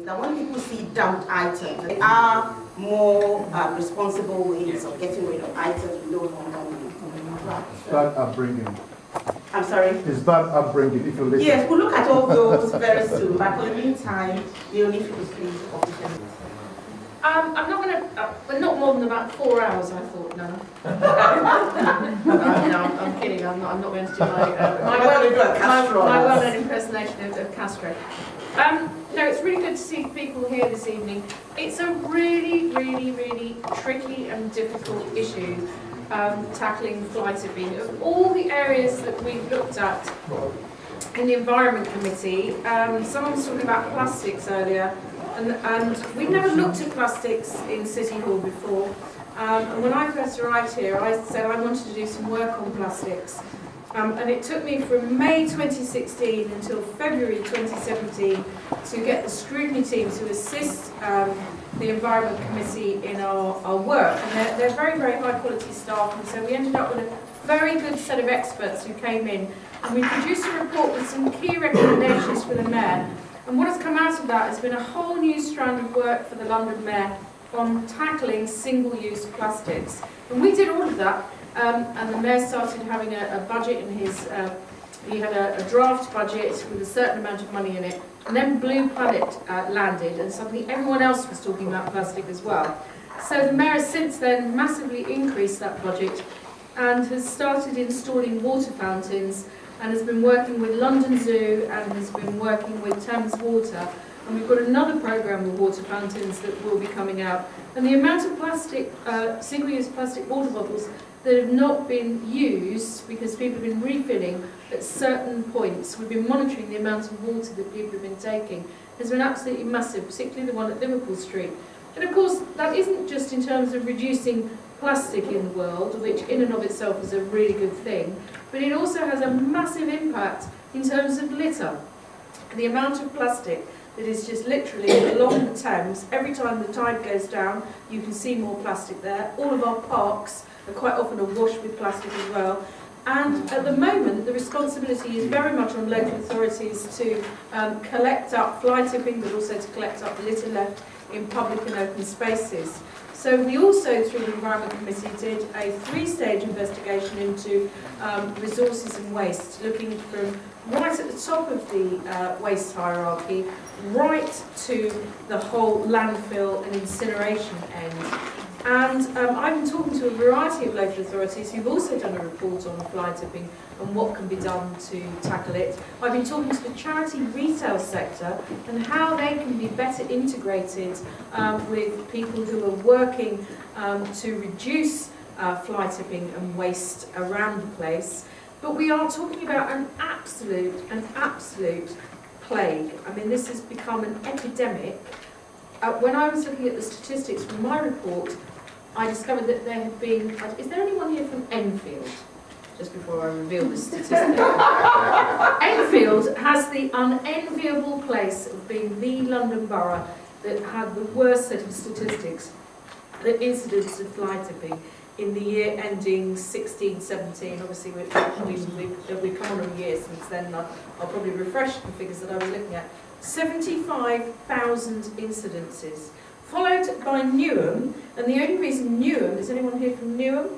that when people see dumped items, they are more responsible ways of getting rid of items we don't want them. That upbringing. I'm sorry? Is that upbringing, if you listen? Yes, we'll look at all those very soon, but for the meantime, the only thing is please officially. I'm not going to, not more than about 4 hours, I thought, no. No, I'm kidding, I'm not going to do my well-known impersonation of Castro. No, it's really good to see people here this evening. It's a really, really, really tricky and difficult issue, tackling fly tipping. Of all the areas that we've looked at in the Environment Committee, someone was talking about plastics earlier, and we'd never looked at plastics in City Hall before. And when I first arrived here, I said I wanted to do some work on plastics. And it took me from May 2016 until February 2017 to get the scrutiny team to assist the Environment Committee in our work. And they're very, very high quality staff, and so we ended up with a very good set of experts who came in, and we produced a report with some key recommendations for the Mayor. And what has come out of that has been a whole new strand of work for the London Mayor on tackling single-use plastics. And we did all of that, and the Mayor started having a budget in his, he had a draft budget with a certain amount of money in it, and then Blue Planet landed, and suddenly everyone else was talking about plastic as well. So the Mayor has since then massively increased that budget and has started installing water fountains, and has been working with London Zoo and has been working with Thames Water. And we've got another programme of water fountains that will be coming out. And the amount of plastic, single-use plastic water bottles that have not been used because people have been refilling at certain points, we've been monitoring the amount of water that people have been taking, has been absolutely massive, particularly the one at Liverpool Street. And of course, that isn't just in terms of reducing plastic in the world, which in and of itself is a really good thing, but it also has a massive impact in terms of litter. The amount of plastic that is just literally along the Thames, every time the tide goes down, you can see more plastic there. All of our parks are quite often awash with plastic as well. And at the moment, the responsibility is very much on local authorities to collect up fly tipping, but also to collect up litter left in public and open spaces. So we also, through the Environment Committee, did a 3-stage investigation into resources and waste, looking from right at the top of the waste hierarchy, right to the whole landfill and incineration end. And I've been talking to a variety of local authorities who've also done a report on fly tipping and what can be done to tackle it. I've been talking to the charity retail sector and how they can be better integrated with people who are working to reduce fly tipping and waste around the place. But we are talking about an absolute plague. I mean, this has become an epidemic. When I was looking at the statistics from my report, I discovered that there have been... Is there anyone here from Enfield? Just before I reveal the statistic. Enfield has the unenviable place of being the London borough that had the worst set of statistics, the incidence of fly tipping in the year ending 16-17. Obviously, we've come on a year since then, and I'll probably refresh the figures that I was looking at. 75,000 incidences, followed by Newham, and the only reason Newham, is anyone here from Newham?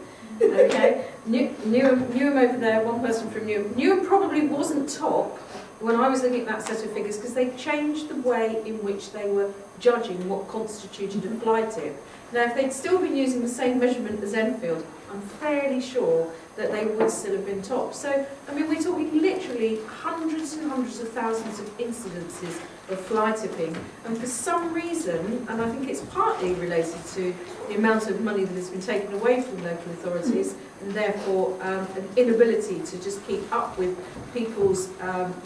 Okay, Newham over there, one person from Newham. Newham probably wasn't top when I was looking at that set of figures because they changed the way in which they were judging what constituted a fly tip. Now, if they'd still been using the same measurement as Enfield, I'm fairly sure that they would still have been top. So, I mean, we're talking literally hundreds and hundreds of thousands of incidences of fly tipping. And for some reason, and I think it's partly related to the amount of money that has been taken away from local authorities, and therefore an inability to just keep up with people's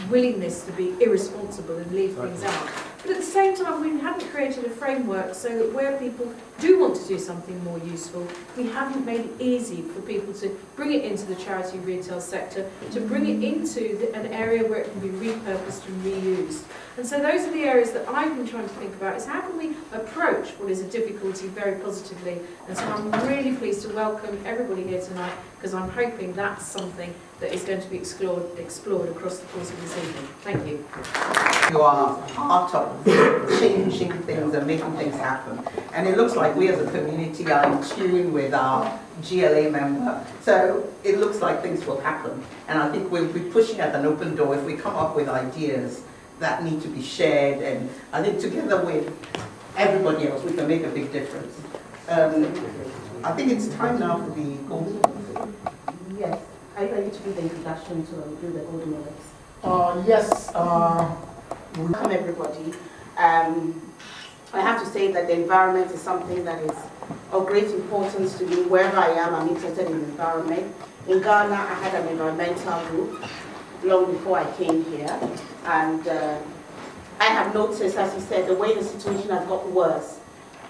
willingness to be irresponsible and leave things out. But at the same time, we hadn't created a framework so that where people do want to do something more useful, we haven't made it easy for people to bring it into the charity retail sector, to bring it into an area where it can be repurposed and reused. And so those are the areas that I've been trying to think about, is how can we approach what is a difficulty very positively. And so I'm really pleased to welcome everybody here tonight, because I'm hoping that's something that is going to be explored across the course of this evening. Thank you. you are part of changing things and making things happen. And it looks like we as a community are in tune with our GLA member. So it looks like things will happen. And I think we'll be pushing at an open door if we come up with ideas that need to be shared. And I think together with everybody else, we can make a big difference. I think it's time now for the golden. Yes. Are you ready to do the introduction to do the golden nuggets? Yes. Welcome everybody. I have to say that the environment is something that is of great importance to me. Wherever I am, I'm interested in the environment. In Ghana, I had an environmental group long before I came here. And I have noticed, as you said, the way the situation has got worse.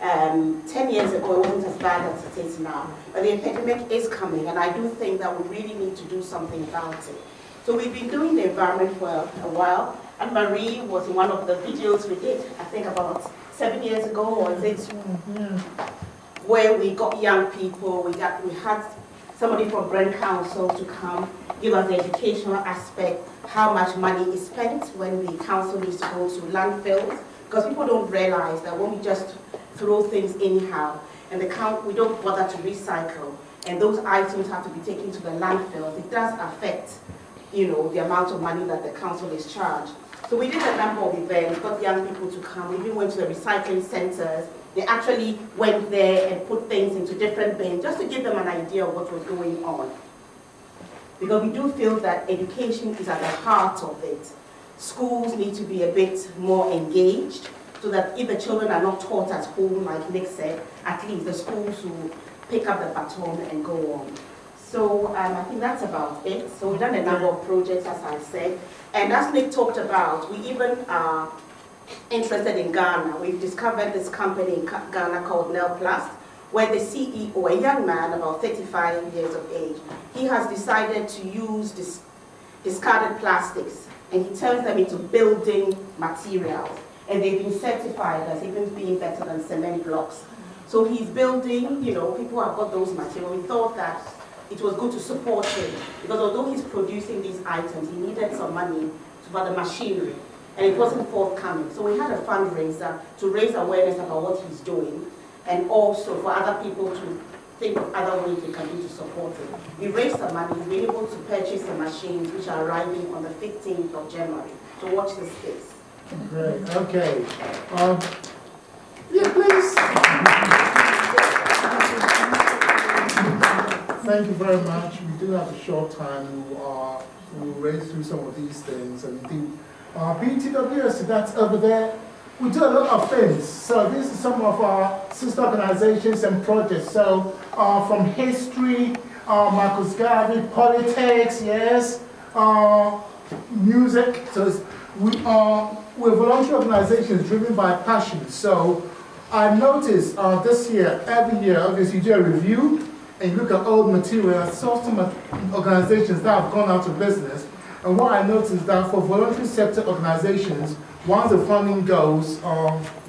10 years ago, it wasn't as bad as it is now. But the epidemic is coming, and I do think that we really need to do something about it. So we've been doing the environment for a while, and Marie was in one of the videos we did, I think about 7 years ago, or is it, where we got young people, we had somebody from Brent Council to come, give us the educational aspect, how much money is spent when the council needs to go to landfills, because people don't realize that when we just throw things anyhow, and we don't bother to recycle, and those items have to be taken to the landfill, it does affect, the amount of money that the council is charged. So we did a number of events, got young people to come, we even went to the recycling centers. They actually went there and put things into different bins, just to give them an idea of what was going on. Because we do feel that education is at the heart of it. Schools need to be a bit more engaged, so that if the children are not taught at home, like Nick said, at least the schools will pick up the baton and go on. So I think that's about it. So we've done a number of projects, as I said. And as Nick talked about, we even are interested in Ghana. We've discovered this company in Ghana called Nelplast, where the CEO, a young man, about 35 years of age, he has decided to use discarded plastics, and he turns them into building materials. And they've been certified as even being better than cement blocks. So he's building, people have got those materials. We thought that it was good to support him, because although he's producing these items, he needed some money for the machinery, and it wasn't forthcoming. So we had a fundraiser to raise awareness about what he's doing, and also for other people to think of other ways they can do to support it. We raised some money, we've been able to purchase the machines, which are arriving on the 15th of January. So watch this space. Great, okay. Yeah, please. Thank you very much. We do have a short time. We'll race through some of these things. And indeed, BTWS, that's over there. We do a lot of things. So these are some of our sister organizations and projects. So from history, Marcus Garvey, politics, yes, music. So we're voluntary organizations driven by passion. So I noticed this year, every year, obviously you do a review and you look at old material. I saw some organizations that have gone out of business. And what I noticed is that for voluntary sector organizations, once the funding goes,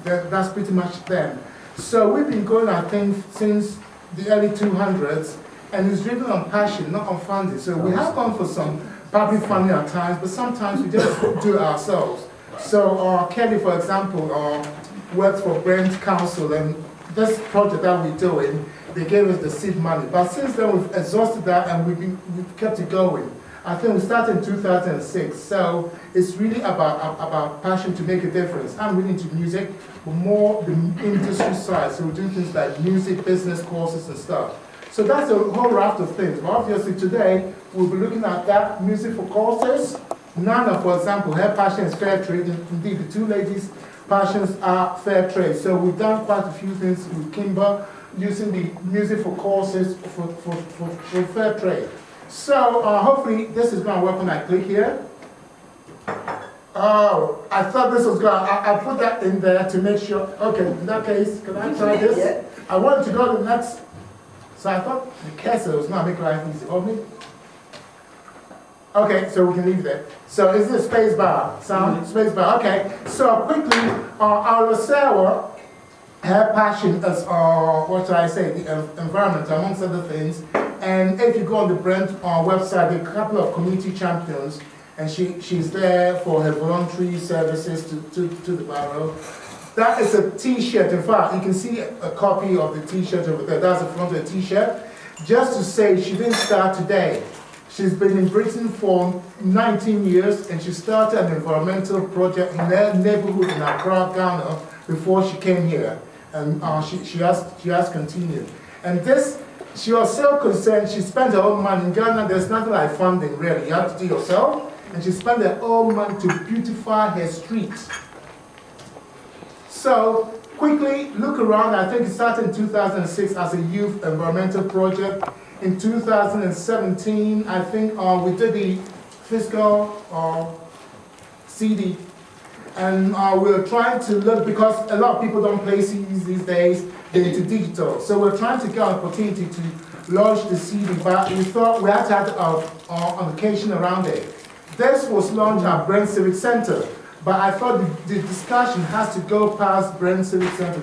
that's pretty much them. So we've been going, I think, since the early 200s, and it's driven on passion, not on funding. So we have gone for some public funding at times, but sometimes we just do it ourselves. So Kelly, for example, works for Brent Council, and this project that we're doing, they gave us the seed money. But since then, we've exhausted that, and we've kept it going. I think we started in 2006, so it's really about passion to make a difference. I'm really into music, but more the industry side, so we do things like music, business courses and stuff. So that's a whole raft of things. But obviously today, we'll be looking at that, music for courses. Nana, for example, her passion is fair trade. Indeed, the two ladies' passions are fair trade. So we've done quite a few things with Kimber, using the music for courses for fair trade. So hopefully this is going to work when I click here. Oh, I thought this was going to, I put that in there to make sure. Okay, in that case, can I try this? I wanted to go to the next. So I thought the cursor was going to make life easy for me. Okay, so we can leave that. So is this space bar? Sound? Space bar, okay. So quickly, our Sarah, her passion is, what should I say, the environment, amongst other things. And if you go on the Brent website, there are a couple of community champions. and she's there for her voluntary services to the borough. That is a T-shirt. In fact, you can see a copy of the T-shirt over there. That's the front of the T-shirt. Just to say, she didn't start today. She's been in Britain for 19 years, and she started an environmental project in her neighborhood in Accra, Ghana, before she came here. And she has continued. And this, she was so concerned, she spent her own money. In Ghana, there's nothing like funding, really. You have to do yourself. And she spent her own money to beautify her streets. So, quickly look around. I think it started in 2006 as a youth environmental project. In 2017, I think we did the fiscal CD. And we're trying to look, because a lot of people don't play CDs these days, they're into digital. So we're trying to get an opportunity to launch the CD, but we thought we had to have an occasion around it. This was launched at Brent Civic Center, but I thought the discussion has to go past Brent Civic Center.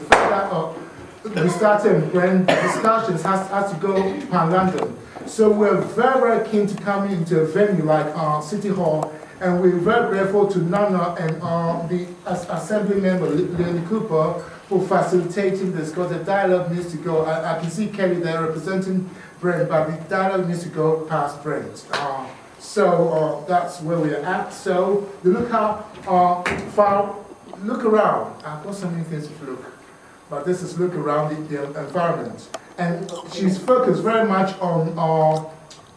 We started in Brent, the discussions has to go pan-London. So we're very, very keen to come into a venue like City Hall, and we're very grateful to Nana and the Assembly member, Leonie Cooper, for facilitating this, because the dialogue needs to go. I can see Kelly there representing Brent, but the dialogue needs to go past Brent. So that's where we're at. So you look how far, look around. I've got so many things to look, but this is look around the environment. And she's focused very much on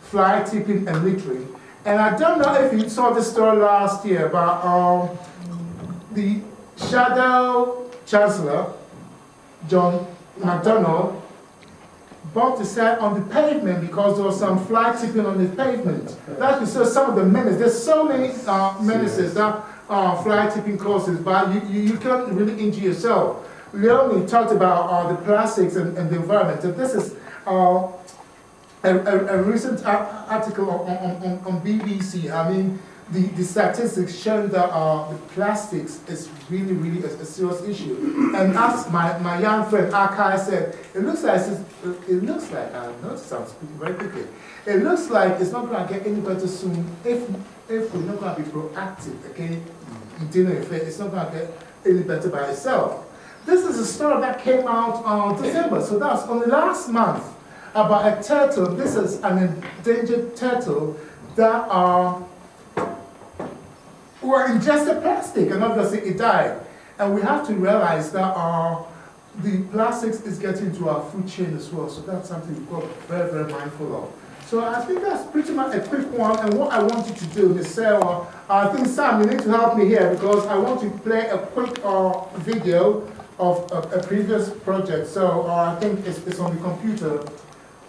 fly tipping and littering. And I don't know if you saw this story last year about the Shadow Chancellor, John McDonnell, bumped his head on the pavement because there was some fly tipping on the pavement. That's because some of the menaces, there's so many menaces that fly tipping causes, but you can't really injure yourself. Leonie talked about the plastics and the environment. And this is a recent article on BBC. I mean, the statistics showing that the plastics is really, really a serious issue. And as my young friend Akai said, it looks like, I noticed I'm speaking very quickly, it looks like it's not going to get any better soon if we're not going to be proactive, okay, in dealing with it. It's not going to get any better by itself. This is a story that came out on December, so that's only last month, about a turtle. This is an endangered turtle that were ingested plastic, and obviously it died. And we have to realize that the plastics is getting into our food chain as well, so that's something we've got to be very, very mindful of. So I think that's pretty much a quick one, and what I want you to do, Ms. Sarah, I think Sam, you need to help me here, because I want to play a quick video of a previous project. So I think it's on the computer.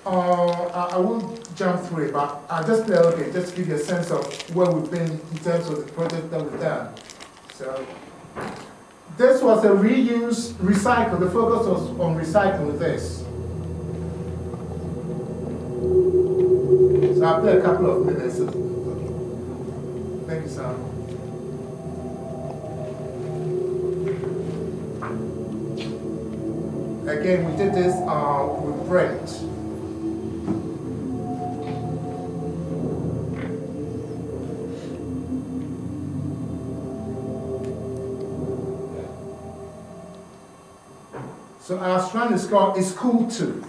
I won't jump through it, but I'll just play okay, just to give you a sense of where we've been in terms of the project that we've done. So this was a reuse, recycle. The focus was on recycling with this. So I'll play a couple of minutes. Thank you, Sam. Again, we did this with Brent. So our strand is called "It's Cool To."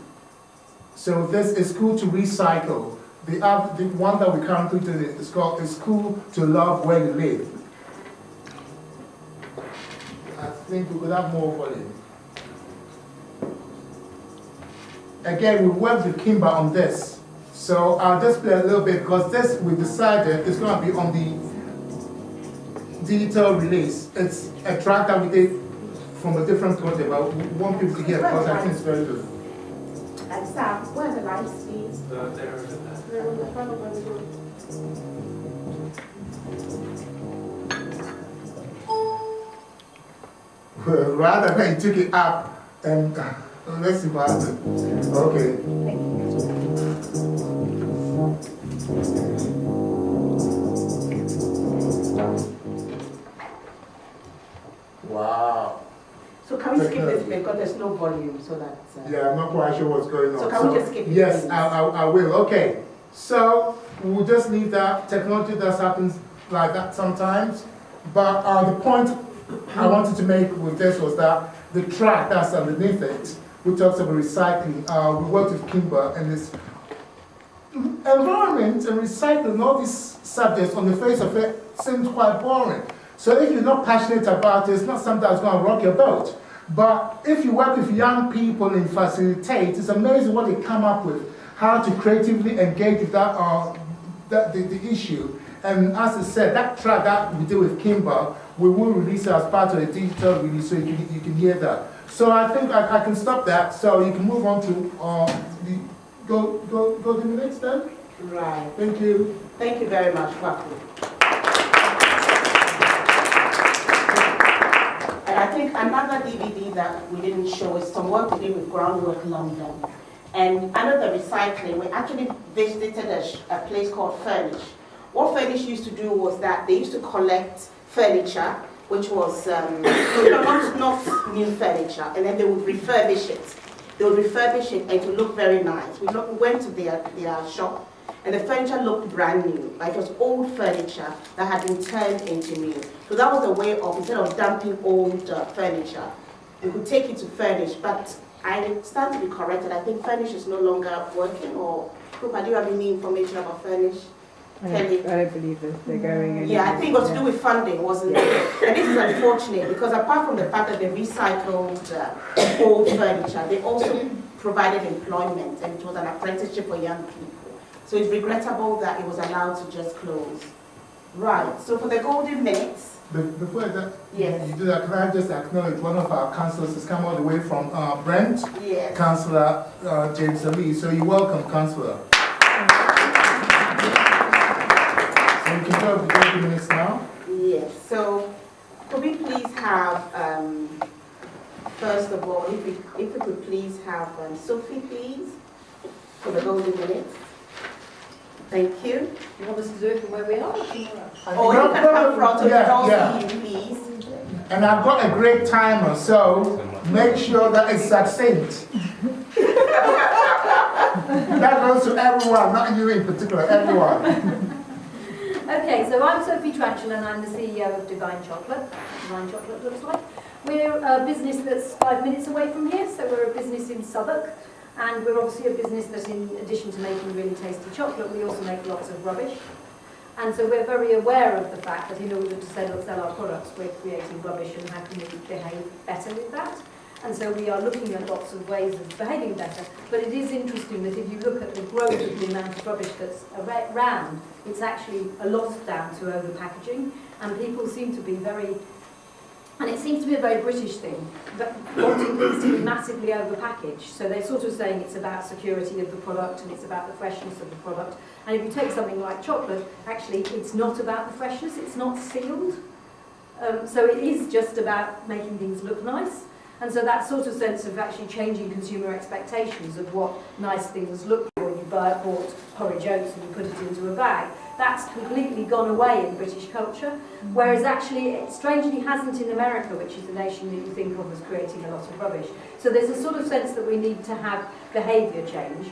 So this is cool to recycle. The one that we currently do is called "It's Cool to Love Where You Live." I think we could have more volume. Again, we worked with Kimber on this. So I'll just play a little bit, because this we decided is going to be on the digital release. It's a track that we did from a different project, but we want people to hear because I think it's very good. And Sam, where are the lights, please? They're on the front of where we go. Rather than took it up and let's see what happens. Okay. Wow. So can we skip this bit because there's no volume, so that's... Yeah, I'm not quite sure what's going on. So can we just skip it? Yes, I will. Okay. So we'll just leave that technology that happens like that sometimes. But the point I wanted to make with this was that the track that's underneath it, which talks about recycling, we worked with Kimber, and this environment and recycling, all these subjects on the face of it seems quite boring. So if you're not passionate about it, it's not something that's going to rock your boat. But if you work with young people and facilitate, it's amazing what they come up with, how to creatively engage with that, the issue. And as I said, that track that we do with Kimber, we will release it as part of the digital release, so you can hear that. So I think I can stop that, so you can move on to go to the next step. Right. Thank you. Thank you very much, Kwaku. And I think another DVD that we didn't show is some work we did with Groundwork London. And under the recycling, we actually visited a place called Furnish. What Furnish used to do was that they used to collect furniture, which was not new furniture, and then they would refurbish it. They would refurbish it and to look very nice. We went to their shop, and the furniture looked brand new. Like it was old furniture that had been turned into new. So that was a way of, instead of dumping old furniture, we could take it to Furnish. But I stand to be corrected. I think Furnish is no longer working. Or Krupa, do you have any information about Furnish? I don't believe that they're going anywhere. Yeah, I think it was to do with funding, wasn't it? And this is unfortunate because apart from the fact that they recycled old furniture, they also provided employment, and it was an apprenticeship for young people. So it's regrettable that it was allowed to just close. Right, so for the golden minutes. Before that, yes. You do that, can I just acknowledge one of our councillors has come all the way from Brent, yes. Councillor James Ali. So you're welcome, Councillor. So we can go to the 20 minutes now. Yes, so could we please have, first of all, if we could please have Sophie, please, for the golden minutes. Thank you. You want us to do it from where we are? Or you can come front so we can all see you, please. And I've got a great timer, so make sure that it's succinct. That goes to everyone, not you in particular, everyone. Okay, so I'm Sophie Tranchell and I'm the CEO of Divine Chocolate. Divine Chocolate looks like. We're a business that's 5 minutes away from here, so we're a business in Southwark. And we're obviously a business that, in addition to making really tasty chocolate, we also make lots of rubbish. And so we're very aware of the fact that in order to sell our products, we're creating rubbish, and how can we behave better with that? And so we are looking at lots of ways of behaving better. But it is interesting that if you look at the growth of the amount of rubbish that's around, it's actually a lot down to over-packaging. And people seem to be very... And it seems to be a very British thing, but wanting things to be massively overpackaged. So they're sort of saying it's about security of the product and it's about the freshness of the product. And if you take something like chocolate, actually it's not about the freshness, it's not sealed. So it is just about making things look nice. And so that sort of sense of actually changing consumer expectations of what nice things look like. When you bought porridge oats and you put it into a bag, that's completely gone away in British culture, whereas actually it strangely hasn't in America, which is the nation that you think of as creating a lot of rubbish. So there's a sort of sense that we need to have behaviour change.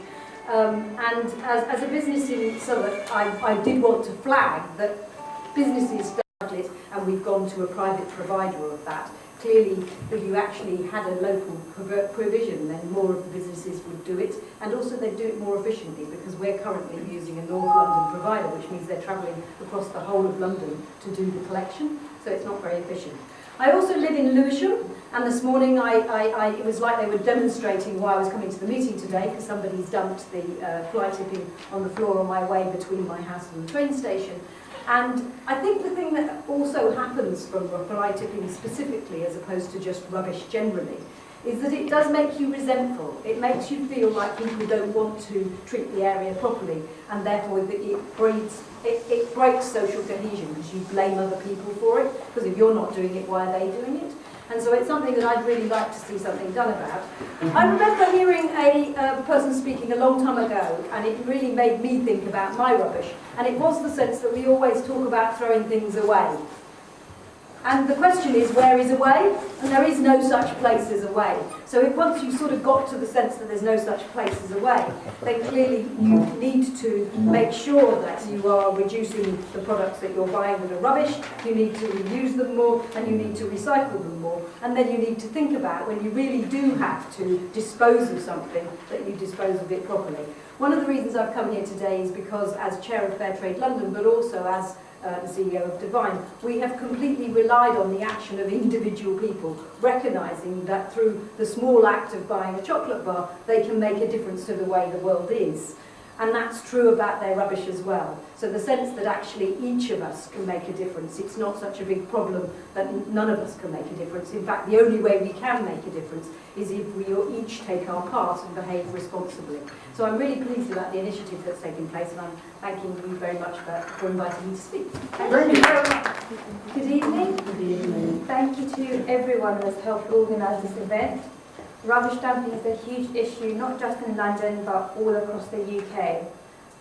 And as a business in Southwark, I did want to flag that businesses started, and we've gone to a private provider of that. Clearly, if you actually had a local provision, then more of the businesses would do it, and also they'd do it more efficiently, because we're currently using a North London provider, which means they're travelling across the whole of London to do the collection, so it's not very efficient. I also live in Lewisham, and this morning it was like they were demonstrating why I was coming to the meeting today, because somebody's dumped the fly tipping on the floor on my way between my house and the train station. And I think the thing that also happens from fly tipping specifically, as opposed to just rubbish generally, is that it does make you resentful. It makes you feel like people don't want to treat the area properly, and therefore it breaks social cohesion, because you blame other people for it, because if you're not doing it, why are they doing it? And so it's something that I'd really like to see something done about. I remember hearing a person speaking a long time ago, and it really made me think about my rubbish. And it was the sense that we always talk about throwing things away. And the question is, where is away? And there is no such place as away. So if once you've sort of got to the sense that there's no such place as away, then clearly you need to make sure that you are reducing the products that you're buying that are rubbish, you need to reuse them more, and you need to recycle them more. And then you need to think about when you really do have to dispose of something, that you dispose of it properly. One of the reasons I've come here today is because as Chair of Fair Trade London, but also as the CEO of Divine, we have completely relied on the action of individual people, recognising that through the small act of buying a chocolate bar, they can make a difference to the way the world is. And that's true about their rubbish as well. So the sense that actually each of us can make a difference, it's not such a big problem that none of us can make a difference. In fact, the only way we can make a difference is if we each take our part and behave responsibly. So I'm really pleased about the initiative that's taking place, and I'm thanking you very much for inviting me to speak. Thank you very much. Good evening. Good evening. Thank you to everyone who has helped organise this event. Rubbish dumping is a huge issue, not just in London, but all across the UK.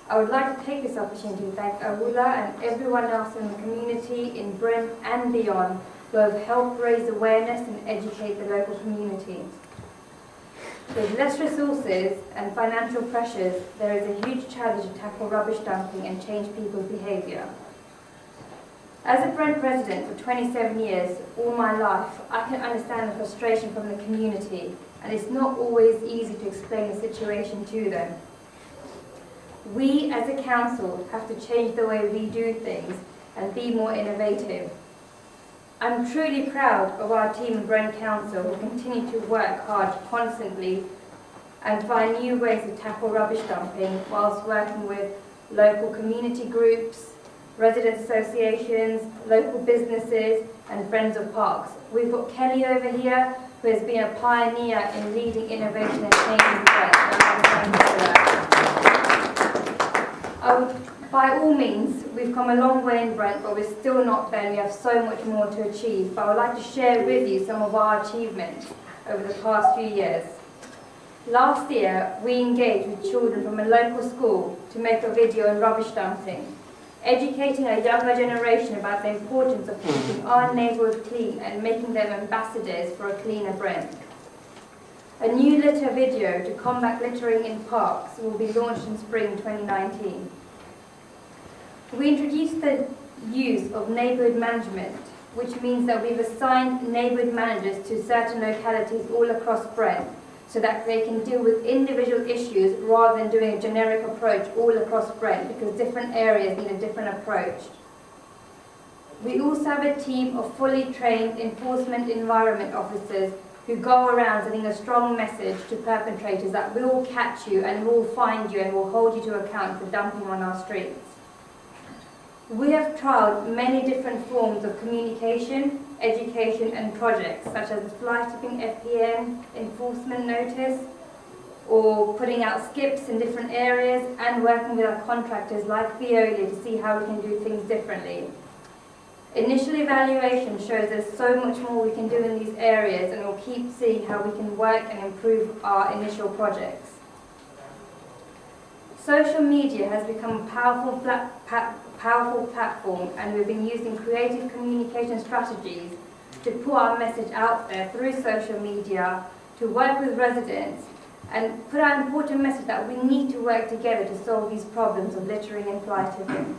I would like to take this opportunity to thank Awula and everyone else in the community, in Brent and beyond, who have helped raise awareness and educate the local community. With less resources and financial pressures, there is a huge challenge to tackle rubbish dumping and change people's behaviour. As a Brent resident for 27 years, all my life, I can understand the frustration from the community, and it's not always easy to explain the situation to them. We as a council have to change the way we do things and be more innovative. I'm truly proud of our team in Brent Council who continue to work hard constantly and find new ways to tackle rubbish dumping whilst working with local community groups, resident associations, local businesses and friends of parks. We've got Kelly over here who has been a pioneer in leading innovation and changing Brent. By all means, we've come a long way in Brent, but we're still not there. We have so much more to achieve. But I would like to share with you some of our achievements over the past few years. Last year, we engaged with children from a local school to make a video on rubbish dumping, educating a younger generation about the importance of keeping our neighbourhood clean and making them ambassadors for a cleaner Brent. A new litter video to combat littering in parks will be launched in spring 2019. We introduced the use of neighbourhood management, which means that we've assigned neighbourhood managers to certain localities all across Brent so that they can deal with individual issues rather than doing a generic approach all across Brent, because different areas need a different approach. We also have a team of fully trained enforcement environment officers who go around sending a strong message to perpetrators that we will catch you and we will find you and will hold you to account for dumping on our streets. We have trialled many different forms of communication, education and projects such as the fly tipping FPN, enforcement notice, or putting out skips in different areas and working with our contractors like Veolia to see how we can do things differently. Initial evaluation shows there's so much more we can do in these areas, and we'll keep seeing how we can work and improve our initial projects. Social media has become a powerful platform, and we've been using creative communication strategies to put our message out there through social media, to work with residents and put out an important message that we need to work together to solve these problems of littering and fly tipping.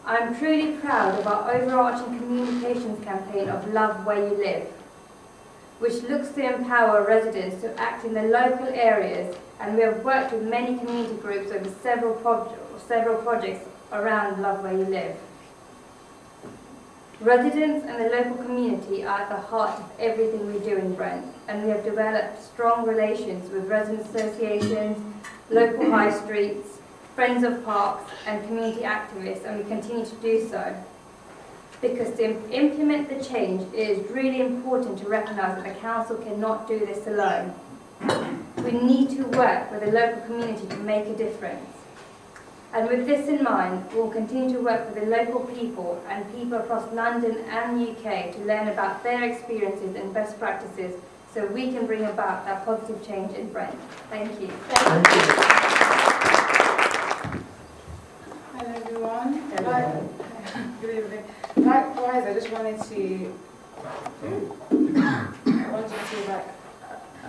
I'm truly proud of our overarching communications campaign of Love Where You Live, which looks to empower residents to act in the local areas, and we have worked with many community groups over several projects around Love Where You Live. Residents and the local community are at the heart of everything we do in Brent, and we have developed strong relations with resident associations, local high streets, friends of parks and community activists, and we continue to do so. Because to implement the change, it is really important to recognise that the council cannot do this alone. We need to work with the local community to make a difference. And with this in mind, we'll continue to work with the local people and people across London and UK to learn about their experiences and best practices so we can bring about that positive change in Brent. Thank you. Thank you. Hello everyone. Hello. Good evening. Likewise, I just wanted to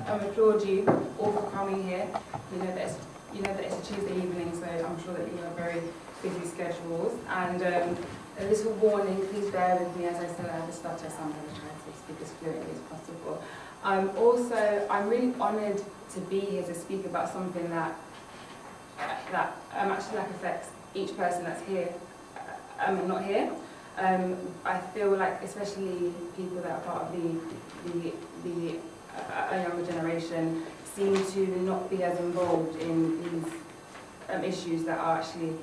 applaud you all for coming here. You know that it's a Tuesday evening, so I'm sure that you have very busy schedules. And a little warning, please bear with me as I said I have a stutter, so I'm going to try to speak as fluently as possible. I'm really honoured to be here to speak about something that actually affects each person that's here and not here. I feel like especially people that are part of the younger generation seem to not be as involved in these issues that are actually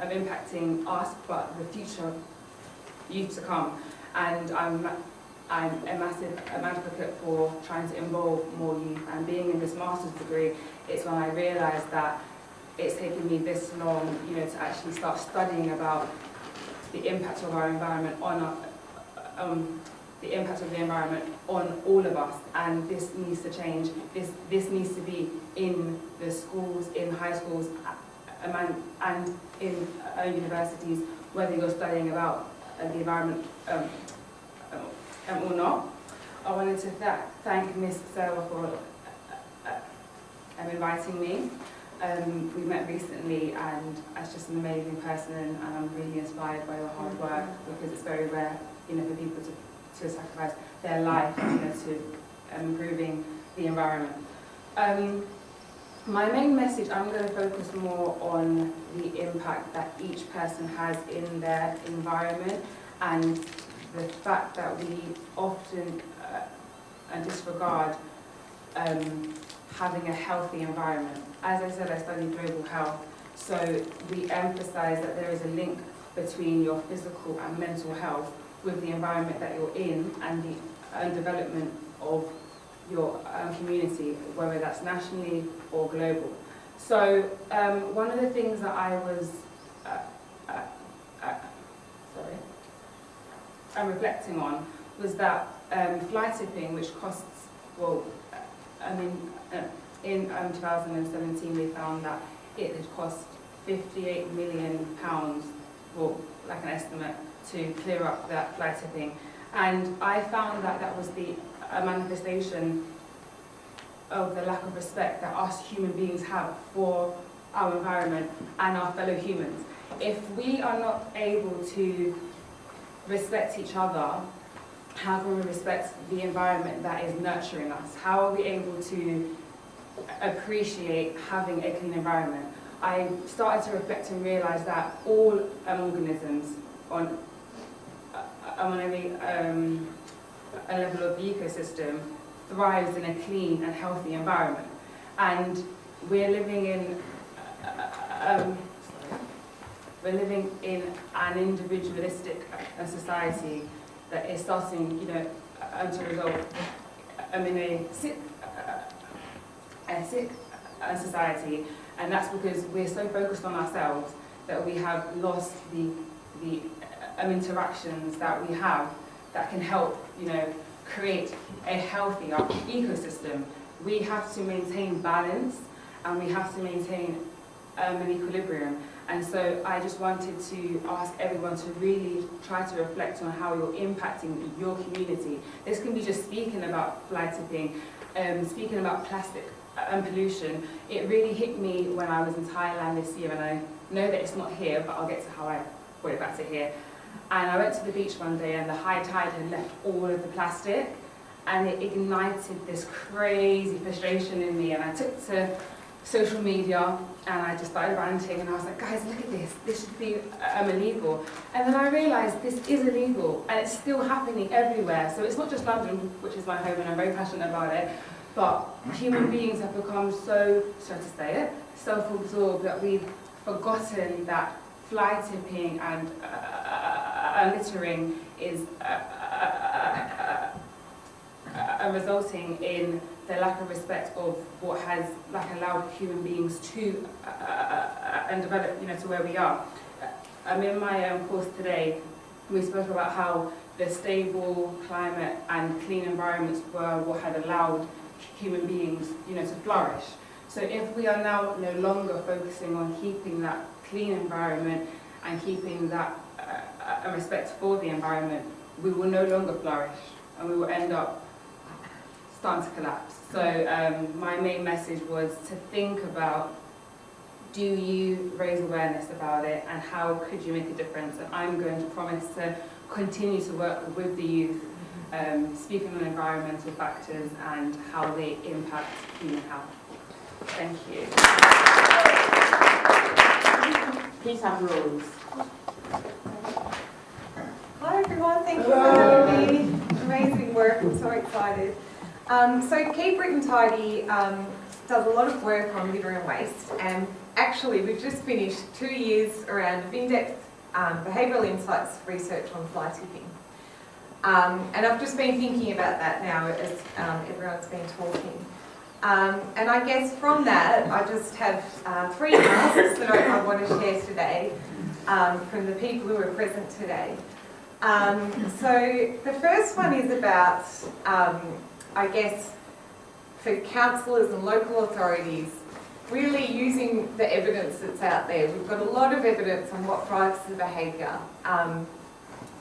impacting us, but the future youth to come. And I'm a massive advocate for trying to involve more youth. And being in this master's degree, it's when I realised that it's taken me this long, to actually start studying about the impact of our environment on the impact of the environment on all of us, and this needs to change. This needs to be in the schools, in high schools, and in universities, whether you're studying about the environment or not. I wanted to thank Miss Sarah for inviting me. We met recently, and she's just an amazing person, and I'm really inspired by your hard work, because it's very rare, for people to sacrifice their life, to improving the environment. My main message, I'm going to focus more on the impact that each person has in their environment, and the fact that we often disregard having a healthy environment. As I said, I studied global health, so we emphasize that there is a link between your physical and mental health with the environment that you're in and the development of your community, whether that's nationally or global. So one of the things that I was reflecting on was that fly tipping, which costs, in 2017 we found that it had cost £58 million, like an estimate, to clear up that fly tipping. And I found that that was a manifestation of the lack of respect that us human beings have for our environment and our fellow humans. If we are not able to respect each other, how can we respect the environment that is nurturing us? How are we able to appreciate having a clean environment? I started to reflect and realise that all organisms on a level of the ecosystem thrives in a clean and healthy environment. And we're living in an individualistic society that is starting, to result in a sick society, and that's because we're so focused on ourselves that we have lost the interactions that we have that can help, create a healthier ecosystem. We have to maintain balance, and we have to maintain an equilibrium. And so I just wanted to ask everyone to really try to reflect on how you're impacting your community. This can be just speaking about fly tipping, speaking about plastic and pollution. It really hit me when I was in Thailand this year, and I know that it's not here, but I'll get to how I brought it back to here. And I went to the beach one day, and the high tide had left all of the plastic, and it ignited this crazy frustration in me, and I took to social media, and I just started ranting, and I was like, guys, look at this, this should be illegal. And then I realised this is illegal, and it's still happening everywhere. So it's not just London, which is my home, and I'm very passionate about it, but human beings have become so, sorry to say it, self-absorbed that we've forgotten that fly tipping and littering is resulting in the lack of respect of what has allowed human beings to and develop, to where we are. In my course today, we spoke about how the stable climate and clean environments were what had allowed human beings, to flourish. So if we are now no longer focusing on keeping that clean environment and keeping that a respect for the environment, we will no longer flourish and we will end up starting to collapse. So my main message was to think about, do you raise awareness about it and how could you make a difference? And I'm going to promise to continue to work with the youth, speaking on environmental factors and how they impact human health. Thank you. Please have roles. Hi everyone, thank you for having me. Amazing work, I'm so excited. So Keep Britain Tidy does a lot of work on litter and waste, and actually we've just finished 2 years around of in-depth behavioural insights research on fly tipping. And I've just been thinking about that now as everyone's been talking. And I guess from that, I just have 3 asks that I want to share today from the people who are present today. So the first one is about, I guess, for councillors and local authorities, really using the evidence that's out there. We've got a lot of evidence on what drives the behaviour. And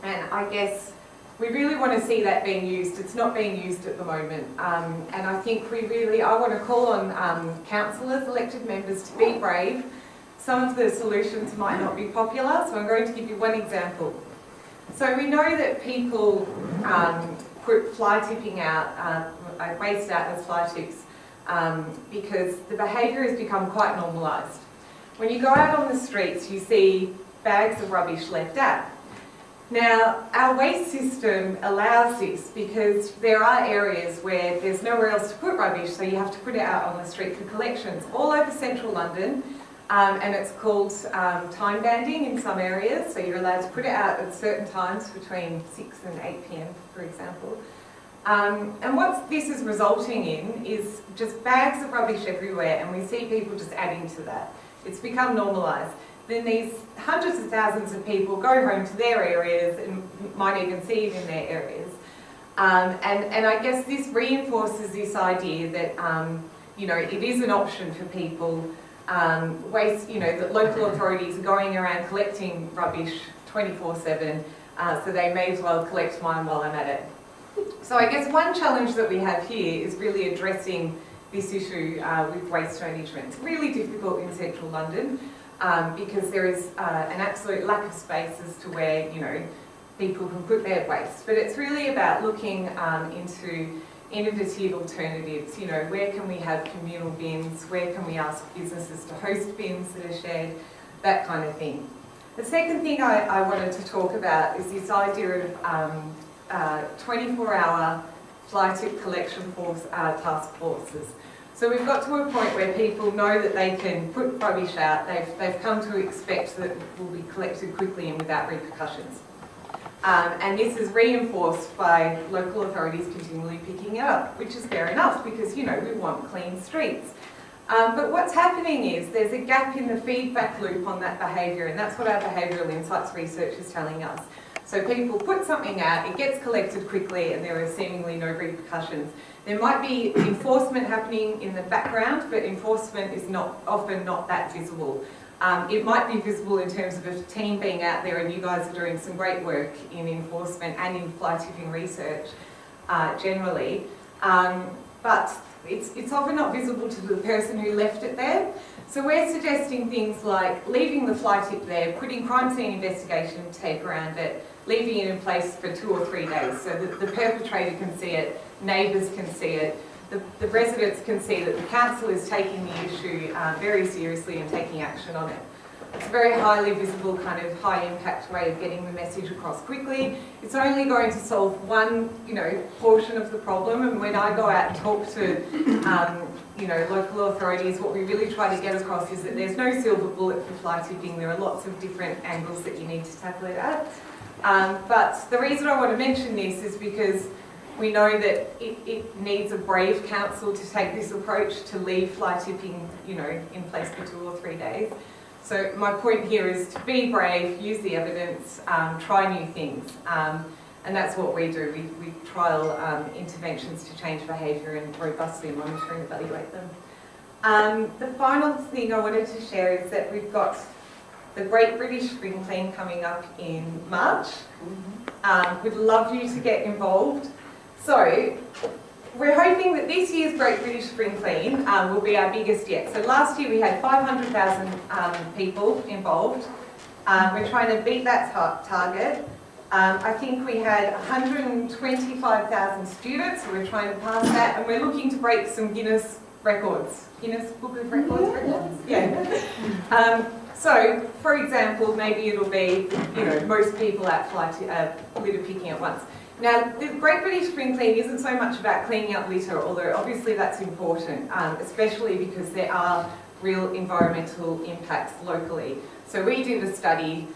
I guess we really want to see that being used. It's not being used at the moment. And I think I want to call on councillors, elected members, to be brave. Some of the solutions might not be popular, so I'm going to give you one example. So we know that people put fly tipping out, waste out as fly tips, because the behaviour has become quite normalised. When you go out on the streets, you see bags of rubbish left out. Now, our waste system allows this because there are areas where there's nowhere else to put rubbish, so you have to put it out on the street for collections all over central London. And it's called time banding in some areas, so you're allowed to put it out at certain times between 6 and 8 p.m, for example. And what this is resulting in is just bags of rubbish everywhere, and we see people just adding to that. It's become normalised. Then these hundreds of thousands of people go home to their areas and might even see it in their areas. And I guess this reinforces this idea that, you know, it is an option for people. That local authorities are going around collecting rubbish 24/7, so they may as well collect mine while I'm at it. So I guess one challenge that we have here is really addressing this issue with waste management. It's really difficult in central London because there is an absolute lack of space as to where, you know, people can put their waste. But it's really about looking into innovative alternatives. You know, where can we have communal bins? Where can we ask businesses to host bins that are shared? That kind of thing. The second thing I wanted to talk about is this idea of 24-hour fly tip collection task forces. So we've got to a point where people know that they can put rubbish out. They've come to expect that it will be collected quickly and without repercussions. And this is reinforced by local authorities continually picking it up, which is fair enough because, you know, we want clean streets. But what's happening is there's a gap in the feedback loop on that behaviour, and that's what our behavioural insights research is telling us. So people put something out, it gets collected quickly, and there are seemingly no repercussions. There might be enforcement happening in the background, but enforcement is often not that visible. It might be visible in terms of a team being out there, and you guys are doing some great work in enforcement and in fly tipping research generally, but it's often not visible to the person who left it there. So we're suggesting things like leaving the fly tip there, putting crime scene investigation tape around it, leaving it in place for 2 or 3 days so that the perpetrator can see it, neighbours can see it, the residents can see that the council is taking the issue very seriously and taking action on it. It's a very highly visible, kind of high impact way of getting the message across quickly. It's only going to solve one, you know, portion of the problem, and when I go out and talk to you know, local authorities, what we really try to get across is that there's no silver bullet for fly tipping. There are lots of different angles that you need to tackle it at. But the reason I want to mention this is because we know that it needs a brave council to take this approach, to leave fly tipping, you know, in place for 2 or 3 days. So my point here is to be brave, use the evidence, try new things. And that's what we do. We trial interventions to change behaviour and robustly monitor and evaluate them. The final thing I wanted to share is that we've got the Great British Spring Clean coming up in March. We'd love you to get involved. So we're hoping that this year's Great British Spring Clean will be our biggest yet. So last year we had 500,000 people involved. We're trying to beat that target. I think we had 125,000 students, so we're trying to pass that, and we're looking to break some Guinness records. Guinness Book of Records? Yeah. So, for example, maybe it'll be, most people at litter picking at once. Now, the Great British Spring Clean isn't so much about cleaning up litter, although obviously that's important, especially because there are real environmental impacts locally. So we did a study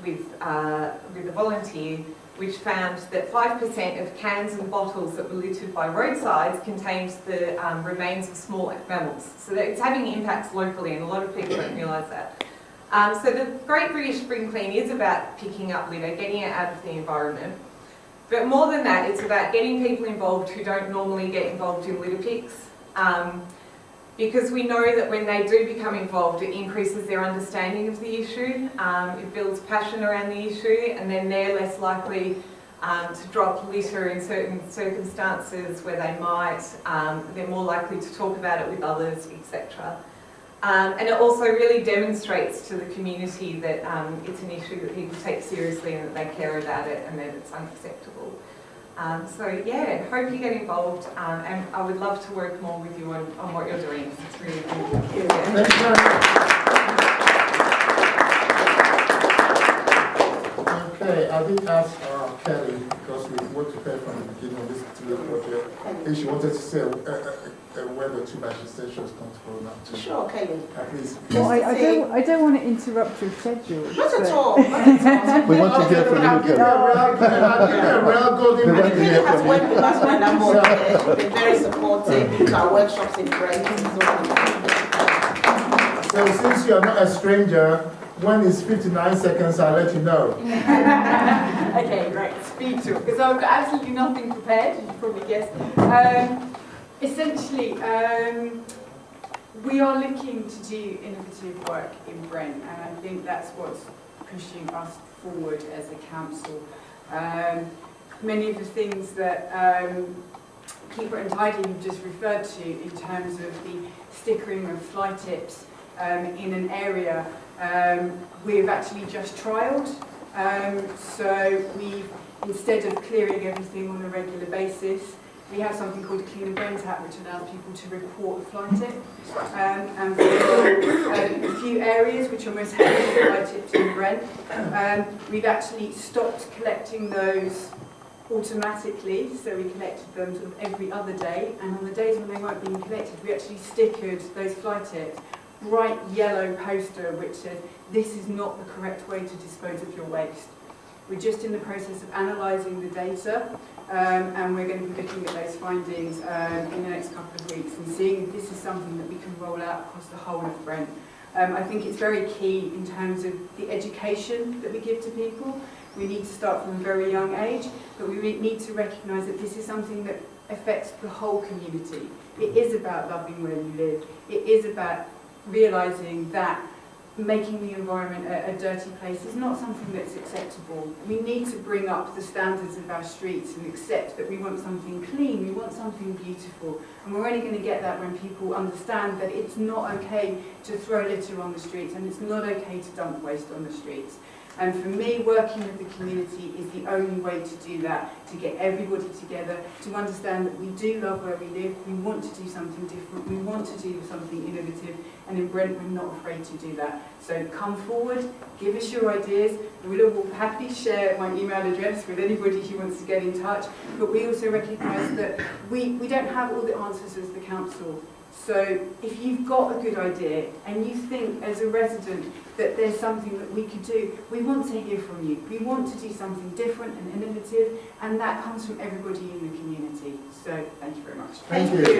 with a volunteer which found that 5% of cans and bottles that were littered by roadsides contained the remains of small mammals. So that it's having impacts locally, and a lot of people don't realise that. So the Great British Spring Clean is about picking up litter, getting it out of the environment. But more than that, it's about getting people involved who don't normally get involved in litter picks. Because we know that when they do become involved, it increases their understanding of the issue, it builds passion around the issue, and then they're less likely to drop litter in certain circumstances where they might, they're more likely to talk about it with others, etc. And it also really demonstrates to the community that it's an issue that people take seriously and that they care about it and that it's unacceptable. So yeah, hope you get involved, and I would love to work more with you on what you're doing. It's really good. Thank you. Thank you very much. Okay, I did ask Kelly, because we worked with her from the beginning of this particular project, and she wanted to say a word or two, but she said she was comfortable now too. Sure, Kelly. At least. Well, I don't want to interrupt your schedule. Not at all. Not at all. We want to hear from you, Kelly. Kelly has worked with us for a number of years. She's been very supportive to our workshops in Brent. So since you are not a stranger, when it's 59 seconds, I'll let you know. Okay, right, speed to it, because I've got absolutely nothing prepared, as you probably guessed. Essentially, we are looking to do innovative work in Brent, and I think that's what's pushing us forward as a council. Many of the things that Keep It Tidy you just referred to in terms of the stickering of fly tips in an area, we've actually just trialled. So we've, instead of clearing everything on a regular basis, we have something called a Clean and Brent app, which allows people to report a fly tip. And for a few areas which are most heavily fly tips in Brent, we've actually stopped collecting those automatically, so we collected them sort of every other day, and on the days when they weren't being collected, we actually stickered those fly tips. Bright yellow poster which says, this is not the correct way to dispose of your waste. We're just in the process of analysing the data, and we're going to be looking at those findings in the next couple of weeks and seeing if this is something that we can roll out across the whole of Brent. I think it's very key in terms of the education that we give to people. We need to start from a very young age, but we need to recognise that this is something that affects the whole community. It is about loving where you live. It is about realising that making the environment a dirty place is not something that's acceptable. We need to bring up the standards of our streets and accept that we want something clean, we want something beautiful. And we're only going to get that when people understand that it's not okay to throw litter on the streets and it's not okay to dump waste on the streets. And for me, working with the community is the only way to do that, to get everybody together, to understand that we do love where we live, we want to do something different, we want to do something innovative, and in Brent we're not afraid to do that. So come forward, give us your ideas. We will happily share my email address with anybody who wants to get in touch, but we also recognise that we don't have all the answers as the council. So if you've got a good idea and you think as a resident that there's something that we could do, we want to hear from you. We want to do something different and innovative, and that comes from everybody in the community. So thank you very much. Thank you.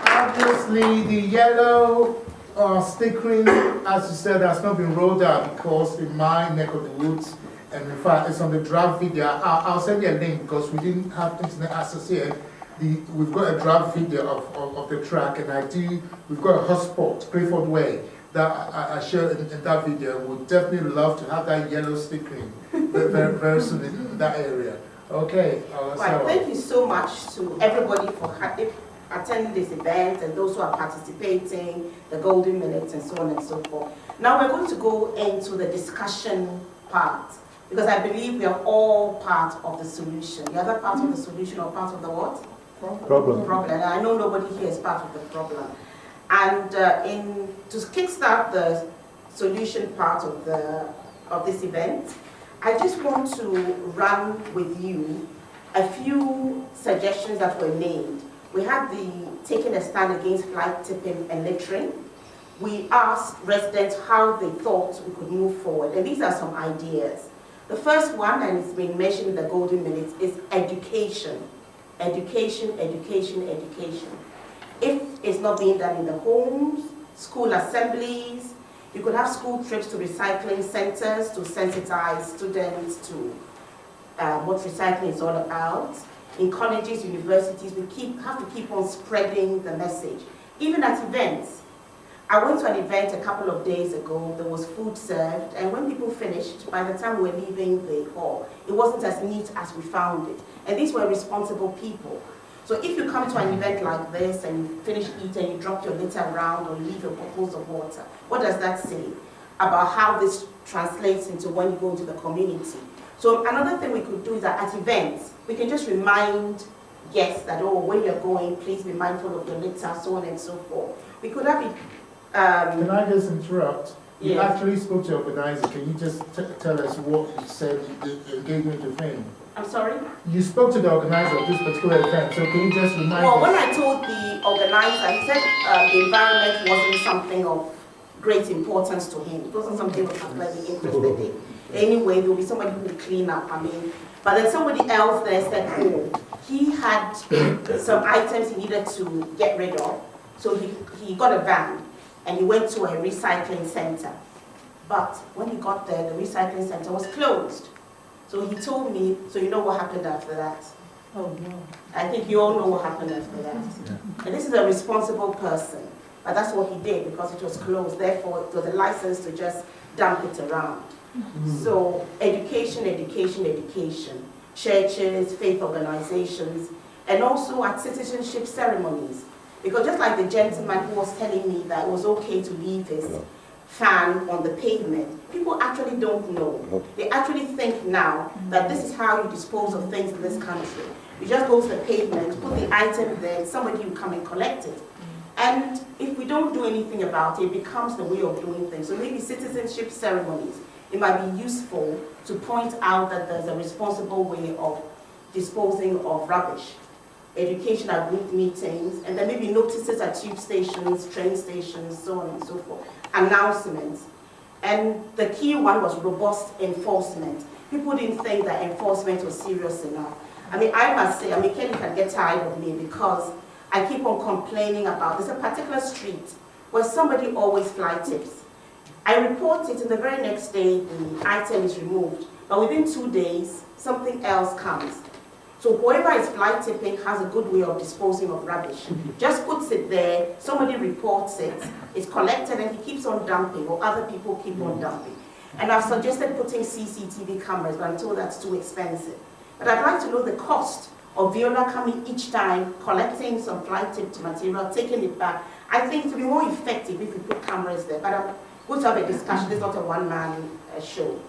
Obviously, the yellow stickering, as you said, has not been rolled out because in my neck of the woods, and in fact, it's on the draft video. I'll send you a link because we didn't have internet access here. We've got a draft video of the track, and we've got a hotspot, Clifford Way, that I showed in that video, would definitely love to have that yellow stickering very soon in that area. Okay. Right, thank you so much to everybody for attending this event and those who are participating, the Golden Minutes and so on and so forth. Now we're going to go into the discussion part, because I believe we are all part of the solution. The other part of the solution or part of the what? Problem. And I know nobody here is part of the problem. And to kickstart the solution part of this event, I just want to run with you a few suggestions that were made. We had the taking a stand against fly tipping and littering. We asked residents how they thought we could move forward, and these are some ideas. The first one, and it's been mentioned in the Golden Minutes, is education. Education, education, education. If it's not being done in the homes, school assemblies, you could have school trips to recycling centers to sensitize students to what recycling is all about. In colleges, universities, we have to keep on spreading the message. Even at events. I went to an event a couple of days ago, there was food served, and when people finished, by the time we were leaving the hall, it wasn't as neat as we found it. And these were responsible people. So if you come to an event like this and you finish eating, you drop your litter around or leave your bottles of water, what does that say about how this translates into when you go into the community? So another thing we could do is that at events, we can just remind guests that, oh, when you're going, please be mindful of your litter, so on and so forth. We could have it. Can I just interrupt? You Yes. actually spoke to the organizer. Can you just tell us what you said the engagement to fame? I'm sorry? You spoke to the organizer of this particular event, so can you just remind Well, us? when I told the organizer, he said the environment wasn't something of great importance to him. It wasn't something he was particularly interested in. Anyway, there will be somebody who will clean up. But then somebody else there said, oh, he had some items he needed to get rid of, so he got a van and he went to a recycling center. But when he got there, the recycling center was closed. So he told me, so you know what happened after that? Oh no. I think you all know what happened after that. Yeah. And this is a responsible person, but that's what he did because it was closed. Therefore, it was a license to just dump it around. So education, education, education. Churches, faith organizations, and also at citizenship ceremonies. Because just like the gentleman who was telling me that it was okay to leave his fan on the pavement, people actually don't know. They actually think now that this is how you dispose of things in this country. You just go to the pavement, put the item there, somebody will come and collect it. And if we don't do anything about it, it becomes the way of doing things. So maybe citizenship ceremonies, it might be useful to point out that there's a responsible way of disposing of rubbish. Education at group meetings, and then maybe notices at tube stations, train stations, so on and so forth. Announcements. And the key one was robust enforcement. People didn't think that enforcement was serious enough. I must say, Kelly can get tired of me because I keep on complaining about, there's a particular street where somebody always fly tips. I report it and the very next day the item is removed, but within 2 days, something else comes. So whoever is fly tipping has a good way of disposing of rubbish. Just puts it there, somebody reports it, it's collected and he keeps on dumping, or other people keep on dumping. And I've suggested putting CCTV cameras, but I'm told that's too expensive. But I'd like to know the cost of Viola coming each time, collecting some fly tipped material, taking it back. I think it would be more effective if we put cameras there, but I'm going to have a discussion. This is not a one-man show.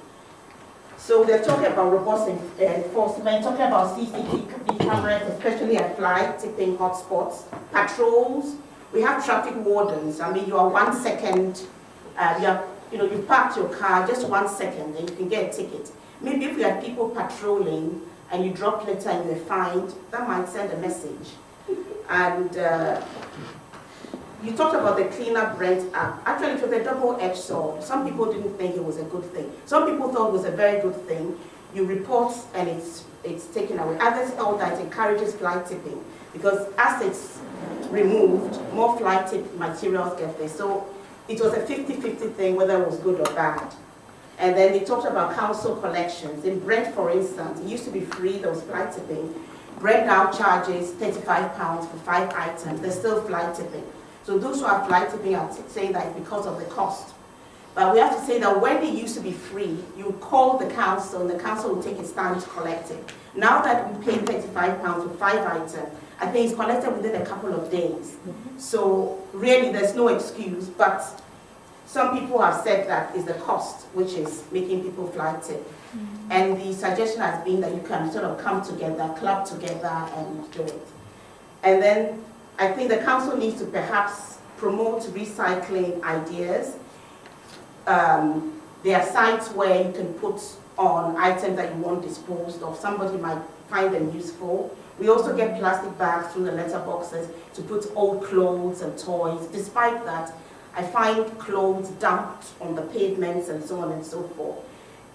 So they're talking about robust enforcement, talking about CCTV cameras, especially at fly tipping hotspots, patrols. We have traffic wardens. You are 1 second, you parked your car just 1 second and you can get a ticket. Maybe if we had people patrolling and you drop litter and you're fined, that might send a message. And you talked about the Clean Up Rent app. Actually, it was a double-edged sword. Some people didn't think it was a good thing. Some people thought it was a very good thing. You report and it's taken away. Others thought that it encourages fly tipping because as it's removed, more fly tip materials get there. So it was a 50-50 thing, whether it was good or bad. And then they talked about council collections. In Brent, for instance, it used to be free, there was fly tipping. Brent now charges £35 for 5 items. There's still fly tipping. So those who are fly tipping are saying that it's because of the cost. But we have to say that when it used to be free, you call the council and the council will take its time to collect it. Now that we pay £35 for 5 items, I think it's collected within a couple of days. So really there's no excuse, but some people have said that is the cost, which is making people fly tip. And the suggestion has been that you can sort of come together, club together and do it. And then I think the council needs to perhaps promote recycling ideas. There are sites where you can put on items that you want disposed of. Somebody might find them useful. We also get plastic bags through the letterboxes to put old clothes and toys. Despite that, I find clothes dumped on the pavements and so on and so forth.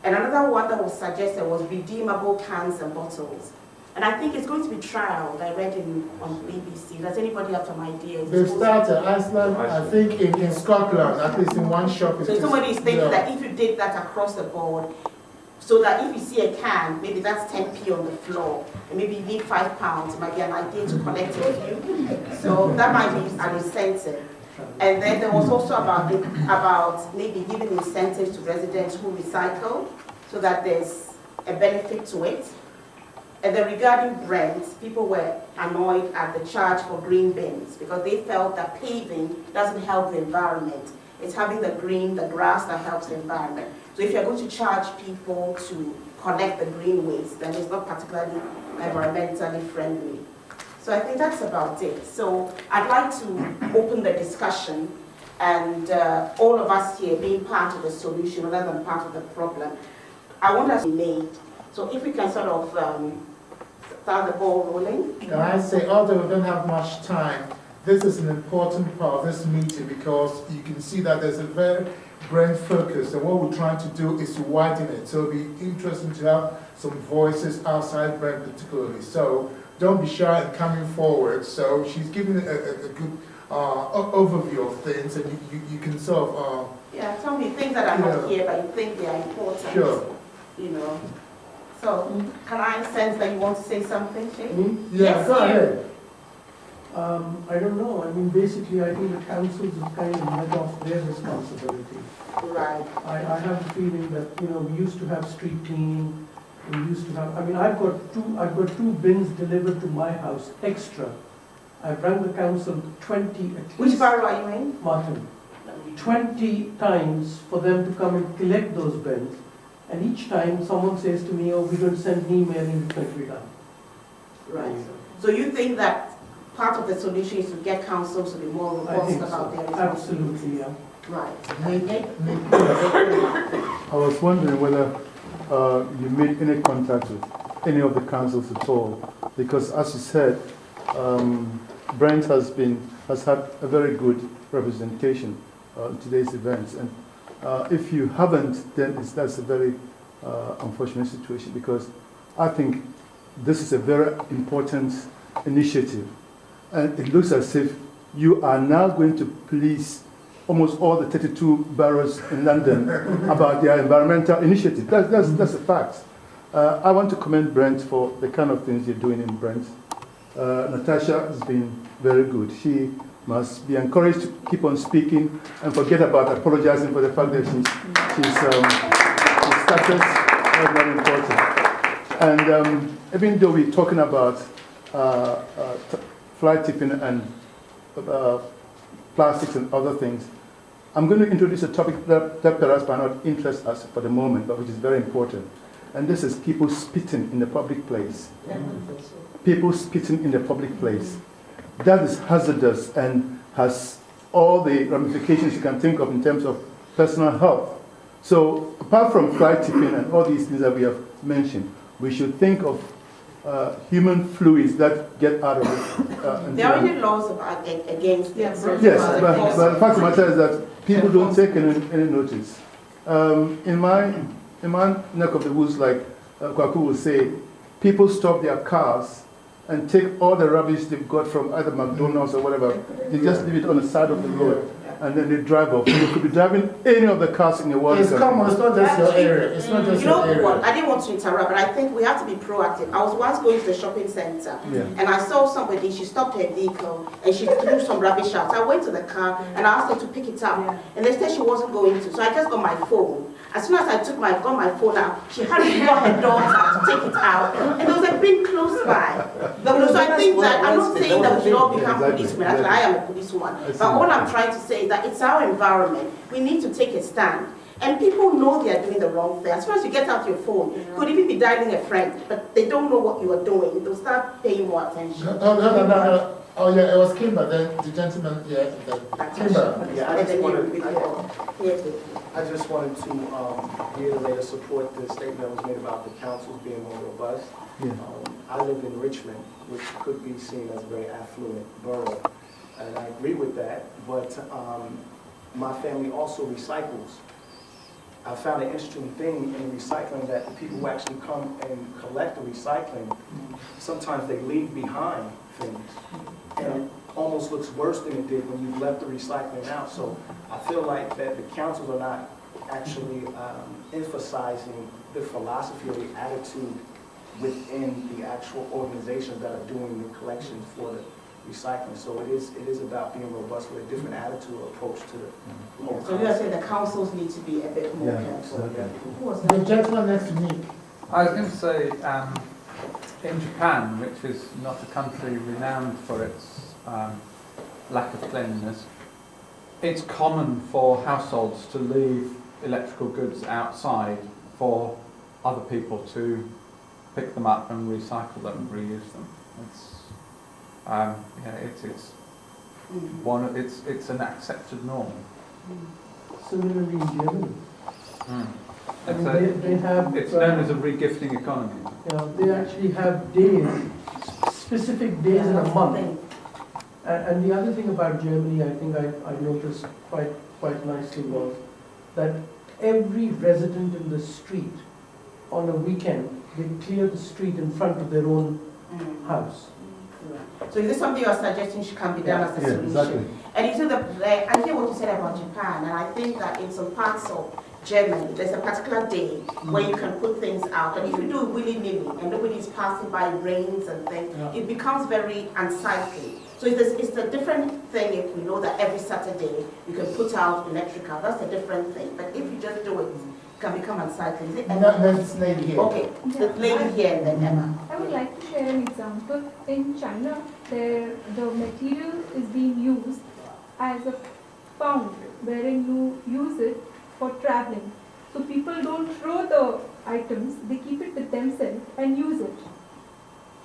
And another one that was suggested was redeemable cans and bottles. And I think it's going to be trialed. I read on BBC. Does anybody have some ideas? They've started, Iceland, I think in Scotland, at least in one shop. So somebody is thinking that if you did that across the board, so that if you see a can, maybe that's 10p on the floor, and maybe you need £5, it might be an idea to collect a few. So that might be an incentive. And then there was also about maybe giving incentives to residents who recycle, so that there's a benefit to it. And then regarding Brent, people were annoyed at the charge for green bins because they felt that paving doesn't help the environment. It's having the green, the grass that helps the environment. So if you're going to charge people to collect the green waste, then it's not particularly environmentally friendly. So I think that's about it. So I'd like to open the discussion, and all of us here being part of the solution rather than part of the problem. I want us to be made. So if we can sort of start the ball rolling. Can I say, although we don't have much time, this is an important part of this meeting because you can see that there's a very brand focus, and what we're trying to do is to widen it. So it'll be interesting to have some voices outside brand particularly. So don't be shy in coming forward. So she's giving a good overview of things, and you can sort of... yeah, tell me things that are not here, but you think they are important. Sure. You know. So, can I sense that you want to say something, Jay? Yeah, yes, go ahead. I don't know. I mean, basically, I think the councils have kind of let off their responsibility. Right. I have the feeling that, you know, we used to have street cleaning. We used to have. I mean, I've got two bins delivered to my house extra. I've rang the council 20 at least. Which borough are you in? Martin. 20 times for them to come and collect those bins. And each time someone says to me, oh, we're going to send an email and it's going to be done. Right. So you think that part of the solution is to get councils to be more robust about their responsibilities? Absolutely, yeah. Right. I was wondering whether you made any contact with any of the councils at all, because as you said, Brent has had a very good representation in today's events, and if you haven't, then that's a very unfortunate situation, because I think this is a very important initiative, and it looks as if you are now going to please almost all the 32 boroughs in London about their environmental initiative. That's a fact. I want to commend Brent for the kind of things you're doing in Brent. Natasha has been very good. She must be encouraged to keep on speaking and forget about apologizing for the fact that she started. That's very important. And even though we're talking about fly tipping and plastics and other things, I'm going to introduce a topic that perhaps might not interest us for the moment, but which is very important. And this is people spitting in the public place. People spitting in the public place. That is hazardous and has all the ramifications you can think of in terms of personal health. So apart from fly tipping and all these things that we have mentioned, we should think of human fluids that get out of it. There are already laws against it. Yes, but the fact of the matter is that people don't take any notice. In my neck of the woods, like Kwaku will say, people stop their cars and take all the rubbish they've got from either McDonald's or whatever. They just leave it on the side of the road. and then they drive off. You could be driving any of the cars in the world. It's common, it's not just your area. It's not just your area. What? I didn't want to interrupt, but I think we have to be proactive. I was once going to the shopping center, and I saw somebody, she stopped her vehicle, and she threw some rubbish out. I went to the car, and I asked her to pick it up, and they said she wasn't going to, so I just got my phone. As soon as I got my phone out, she had to got her daughter to take it out, and there was a bin close by. So I think that, I'm not saying that we should all become policemen, actually I am a policewoman, but all I'm trying to say is that it's our environment, we need to take a stand. And people know they are doing the wrong thing. As soon as you get out your phone, you could even be dialing a friend, but they don't know what you are doing. They'll start paying more attention. No. Oh yeah, it was Kimber, then the gentleman, Kimber. Yeah, I just wanted to reiterate or support the statement that was made about the councils being more robust. I live in Richmond, which could be seen as a very affluent borough, and I agree with that, but my family also recycles. I found an interesting thing in recycling that the people who actually come and collect the recycling, sometimes they leave behind things. And it almost looks worse than it did when you left the recycling out. So I feel like that the councils are not actually emphasizing the philosophy or the attitude within the actual organizations that are doing the collections for the recycling. So it is about being robust with a different attitude or approach to the whole So you are saying the councils need to be a bit more careful. Who was The gentleman next to me. I was going to say, in Japan, which is not a country renowned for its lack of cleanliness, it's common for households to leave electrical goods outside for other people to pick them up and recycle them and reuse them. It's an accepted norm. Similarly in Germany. It's known as a regifting economy. They actually have days, specific days in a month. And the other thing about Germany, I think I noticed quite nicely was that every resident in the street on a weekend, they clear the street in front of their own house. So is this something you are suggesting can be done as a solution? Exactly. And you see I hear what you said about Japan, and I think that in some parts of Germany, there's a particular day where you can put things out. And if you do it willy-nilly and nobody is passing by, rains and things, it becomes very unsightly. So it's a different thing if we know that every Saturday you can put out electrical. That's a different thing. But if you just do it, it can become unsightly. Is it Emma? No, it's lady here. Okay, the lady here and then Emma. I would like to share an example. In China, the material is being used as a pound, wherein you use it for traveling. So people don't throw the items, they keep it with themselves and use it.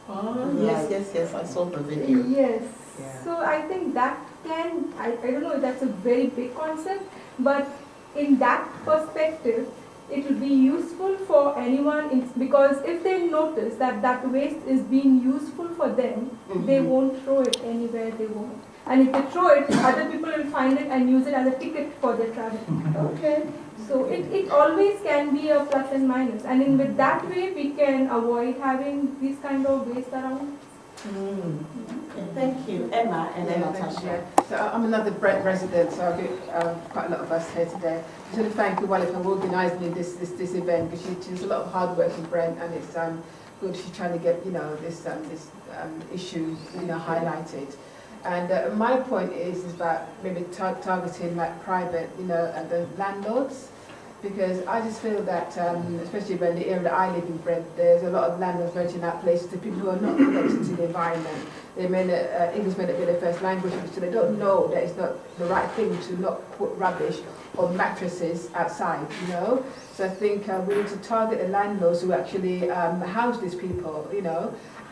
Yes, I saw the video. Yes. Yeah. So I think that can, I don't know if that's a very big concept, but in that perspective, it will be useful for anyone because if they notice that that waste is being useful for them, they won't throw it anywhere they want. And if they throw it, other people will find it and use it as a ticket for their travel. Okay. So it always can be a plus and minus. And with that way, we can avoid having these kind of waste around. Okay, thank you. Emma and then Natasha. So I'm another Brent resident, so I'll get quite a lot of us here today. I just want to thank Luwale for organising this event, because she does a lot of hard work in Brent, and it's good she's trying to get this issue highlighted. And my point is about maybe targeting like private the landlords, because I just feel that especially in the area that I live in, Brent, there's a lot of landlords renting out places to people who are not connected to the environment. They may English may not be their first language, so they don't know that it's not the right thing to not put rubbish or mattresses outside, So I think we need to target the landlords who actually house these people,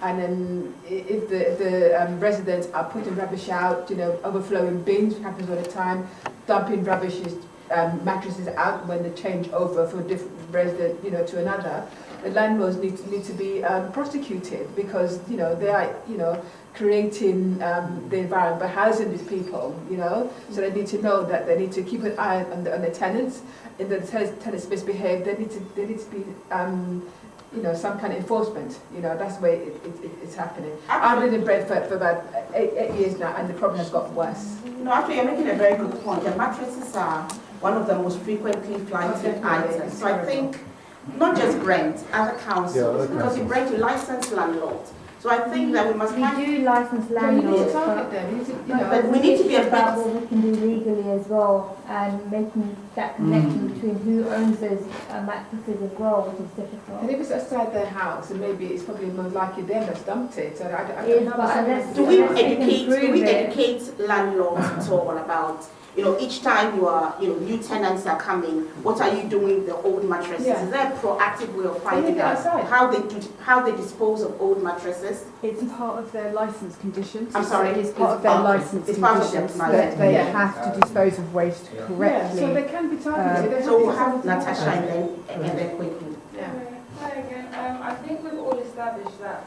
And then if the residents are putting rubbish out, overflowing bins, which happens all the time, dumping mattresses out when they change over from a different resident, to another, the landlords need to be prosecuted, because, they are, creating the environment by housing these people, So they need to know that they need to keep an eye on the tenants. If the tenants misbehave, they need to be you know, some kind of enforcement. You know, that's the way it's happening. I've lived in Brentford for about eight years now, and the problem has got worse. No, actually, you're making a very good point. And mattresses are one of the most frequently flighted items. So I think not just Brent, other councils, because in Brent you license landlords. So I think that we must find... We do license landlords, but we need to be about what we can do legally as well, and making that connection between who owns those mattresses as well, which is difficult. And if it's outside their house, and maybe it's probably more likely them that's dumped it. So I don't know. Do we educate landlords at all about, you know, each time you are, you know, new tenants are coming, what are you doing with the old mattresses? Is there a proactive way of finding out how they dispose of old mattresses? It's part of their license conditions. I'm sorry, it's part of their license conditions that they have to dispose of waste correctly. Yeah, so they can be targeted. So we'll have Natasha and then quickly. Hi again. I think we've all established that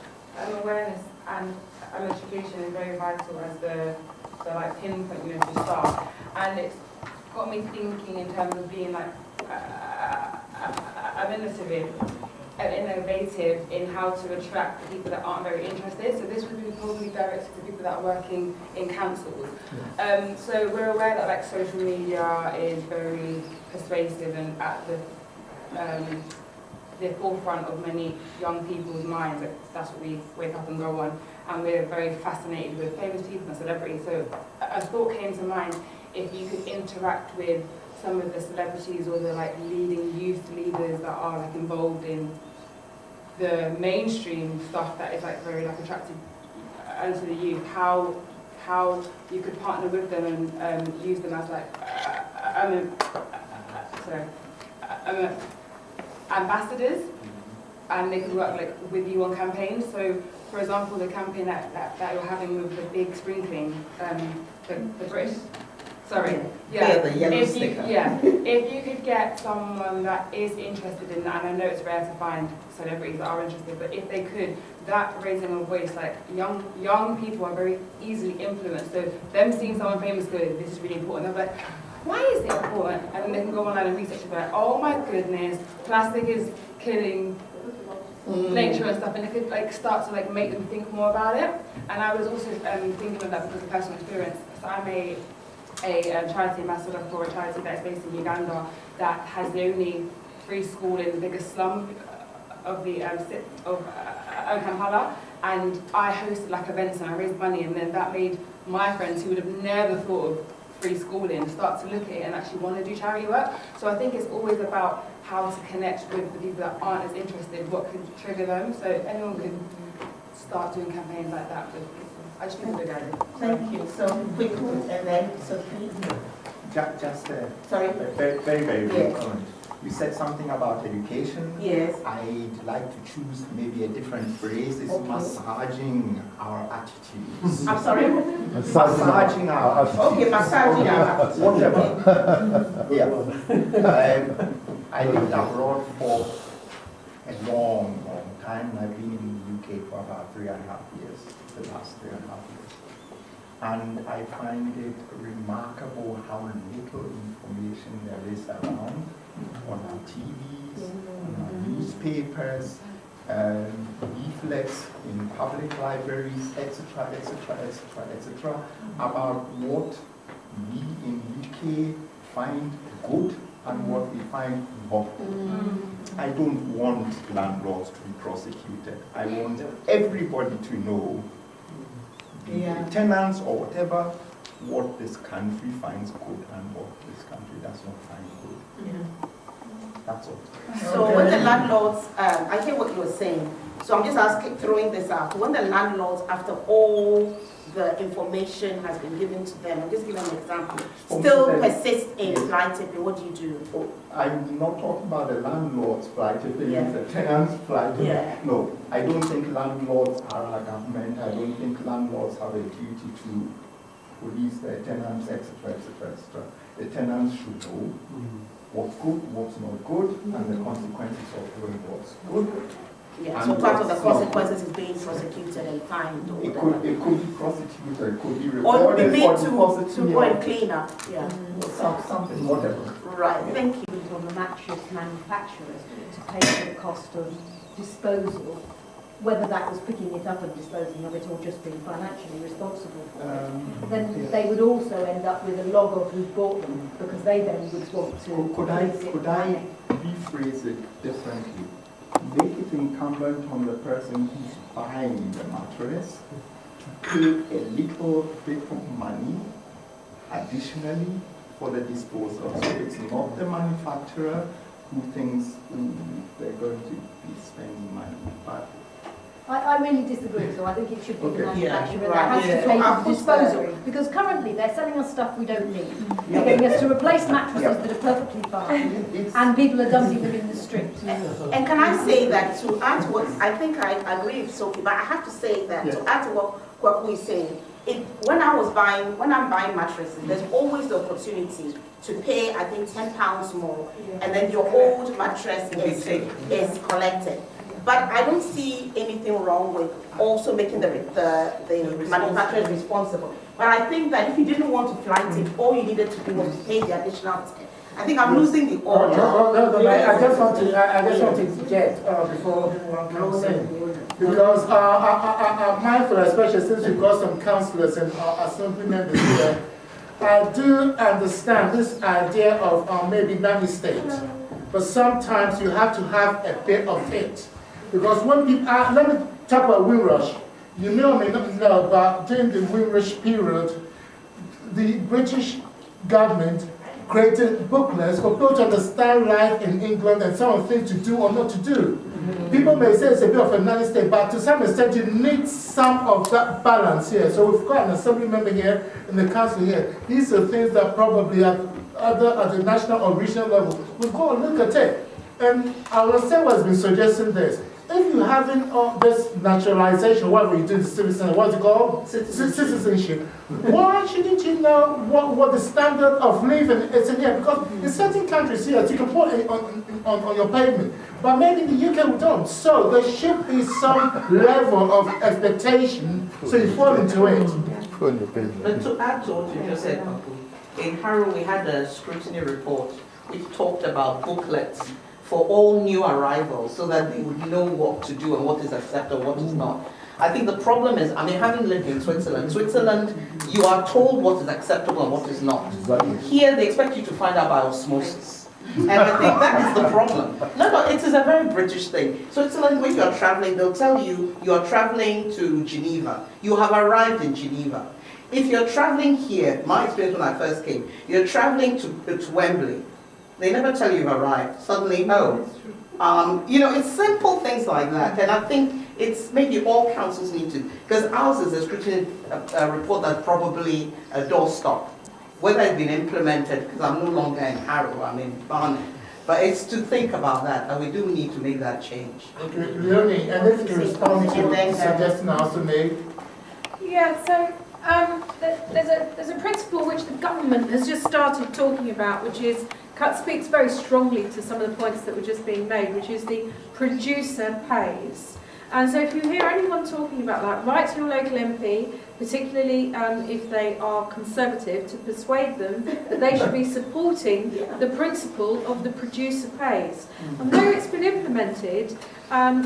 awareness and education is very vital as the like pinpoint, you know, to start. And it's got me thinking in terms of being like innovative in how to attract the people that aren't very interested. So this would be probably directed to people that are working in councils. So we're aware that like social media is very persuasive and at the forefront of many young people's minds. That's what we wake up and go on. And we're very fascinated with famous people and celebrities. So a thought came to mind, if you could interact with some of the celebrities or the like leading youth leaders that are like involved in the mainstream stuff that is like very like attractive to the youth, how you could partner with them and use them as like ambassadors, and they could work like with you on campaigns. So for example, the campaign that you're having with the big sprinkling, the British. Sorry. Yeah. The yellow sticker. If you could get someone that is interested in that, and I know it's rare to find celebrities that are interested, but if they could, that raising a voice, like young people are very easily influenced. So them seeing someone famous go, this is really important. They're like, why is it important? And then they can go online and research about it. Oh my goodness, plastic is killing nature and stuff, and it could like start to like make them think more about it. And I was also thinking of that because of personal experience. So I'm a charity ambassador for a charity that is based in Uganda that has the only free school in the biggest slum of the Kampala, and I hosted like events and I raised money, and then that made my friends who would have never thought of free schooling start to look at it and actually want to do charity work. So I think it's always about how to connect with the people that aren't as interested, what could trigger them. So anyone could start doing campaigns like that. I just think it's a good idea. Thank you. So quickly, and then Sophie. Just sorry. Very brief comment. You said something about education. Yes. I'd like to choose maybe a different phrase. It's massaging our attitudes. I'm sorry? Massaging our attitudes. Okay, massaging our attitudes. Whatever. Yeah. I lived abroad for a long time. I've been in the UK for about 3.5 years, the last 3.5 years. And I find it remarkable how little information there is around on our TVs, on our newspapers, leaflets in public libraries, etc., about what we in UK find good and what we find wrong. I don't want landlords to be prosecuted. I want everybody to know, tenants or whatever, what this country finds good and what this country does not find good. That's all. So when the landlords, I hear what you're saying. So I'm just throwing this out. When the landlords, after all the information has been given to them, I'm just giving an example, still persist in flight tipping, what do you do? I'm not talking about the landlords flight tipping, the tenants flight tipping. No, I don't think landlords are our government. I don't think landlords have a duty to police their tenants, etc., etc. The tenants should know what's good, what's not good, and the consequences of doing what's good. Yeah, so part of the consequences is being prosecuted and fined. It could be prosecuted, it could be reported, or it could be made to go and clean up. Yeah. Something, whatever. Right, thank you. On the mattress manufacturers to pay for the cost of disposal, whether that was picking it up and disposing of it or just being financially responsible for it, then they would also end up with a log of who bought them, because they then would want to Could I rephrase it differently? Make it incumbent on the person who's buying the mattress to pay a little bit of money additionally for the disposal. So it's not the manufacturer who thinks they're going to be spending money. But I really disagree, so I think it should be the manufacturer Yeah, that has to pay for disposal. Because currently they're selling us stuff we don't need. They're getting us to replace mattresses that are perfectly fine, and people are dumping them in the street. And can I say that to add to what, I think I agree with Sophie, but I have to say that to add to what Kwaku is saying, when I'm buying mattresses, there's always the opportunity to pay, I think, £10 more, and then your old mattress is collected. But I don't see anything wrong with also making the manufacturers responsible. But I think that if you didn't want to flight it, all you needed to do was to pay the additional 10. I think I'm losing the order. No, I just want to interject before one comes in. Because I'm mindful, especially since we've got some councillors and assembly members here, I do understand this idea of maybe nanny state. But sometimes you have to have a bit of it. Because when people, let me talk about Windrush. You may or may not know, but during the Windrush period, the British government created booklets for people to understand life in England and some of the things to do or not to do. People may say it's a bit of a nanny state, but to some extent you need some of that balance here. So we've got an assembly member here in the council here. These are things that probably at the national or regional level, we've got to look at it. And I will say what's been suggesting this. If you haven't this naturalization, whatever you do, the citizen, what's it called? Citizenship. Why shouldn't you know what the standard of living is in here? Because in certain countries here, you can put it on your pavement, but maybe in the UK we don't. So there should be some level of expectation so you fall into it. But to add to what you just said, Kwaku, in Harrow we had a scrutiny report which talked about booklets for all new arrivals so that they would know what to do and what is acceptable, what is not. I think the problem is, I mean, having lived in Switzerland, you are told what is acceptable and what is not. Here, they expect you to find out by osmosis. And I think that is the problem. No, it is a very British thing. Switzerland, when you are traveling, they'll tell you are traveling to Geneva. You have arrived in Geneva. If you're traveling here, my experience when I first came, you're traveling to Wembley. They never tell you you've arrived. Suddenly, you know, it's simple things like that. And I think it's maybe all councils need to, because ours is a scrutiny report that's probably a doorstop. Whether it's been implemented, because I'm no longer in Harrow, I'm in Barnet. But it's to think about that, and we do need to make that change. Okay, Leonie, and if you respond to the suggestion I also made. Yeah, so there's a principle which the government has just started talking about, which is speaks very strongly to some of the points that were just being made, which is the producer pays. And so if you hear anyone talking about that, write to your local MP, particularly if they are Conservative, to persuade them that they should be supporting the principle of the producer pays. And though it's been implemented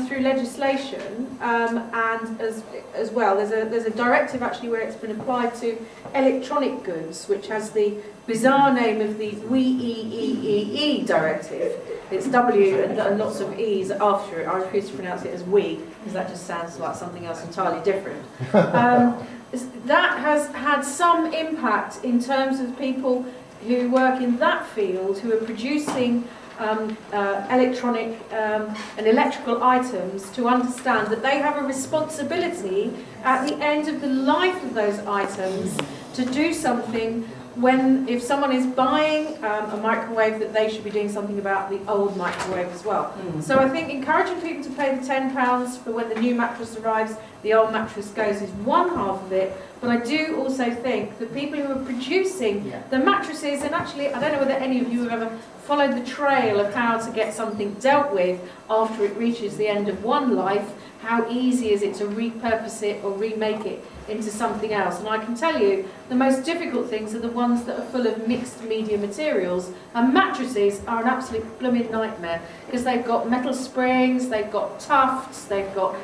through legislation, and as well, there's a directive actually where it's been applied to electronic goods, which has the bizarre name of the WEEEE directive. It's W and lots of E's after it. I refuse to pronounce it as we, because that just sounds like something else entirely different. That has had some impact in terms of people who work in that field, who are producing electronic and electrical items, to understand that they have a responsibility at the end of the life of those items to do something. If someone is buying a microwave, that they should be doing something about the old microwave as well. So I think encouraging people to pay the £10 for when the new mattress arrives, the old mattress goes, is one half of it. But I do also think that people who are producing the mattresses, and actually I don't know whether any of you have ever followed the trail of how to get something dealt with after it reaches the end of one life. How easy is it to repurpose it or remake it into something else. And I can tell you, the most difficult things are the ones that are full of mixed media materials. And mattresses are an absolute blooming nightmare because they've got metal springs, they've got tufts, they've got,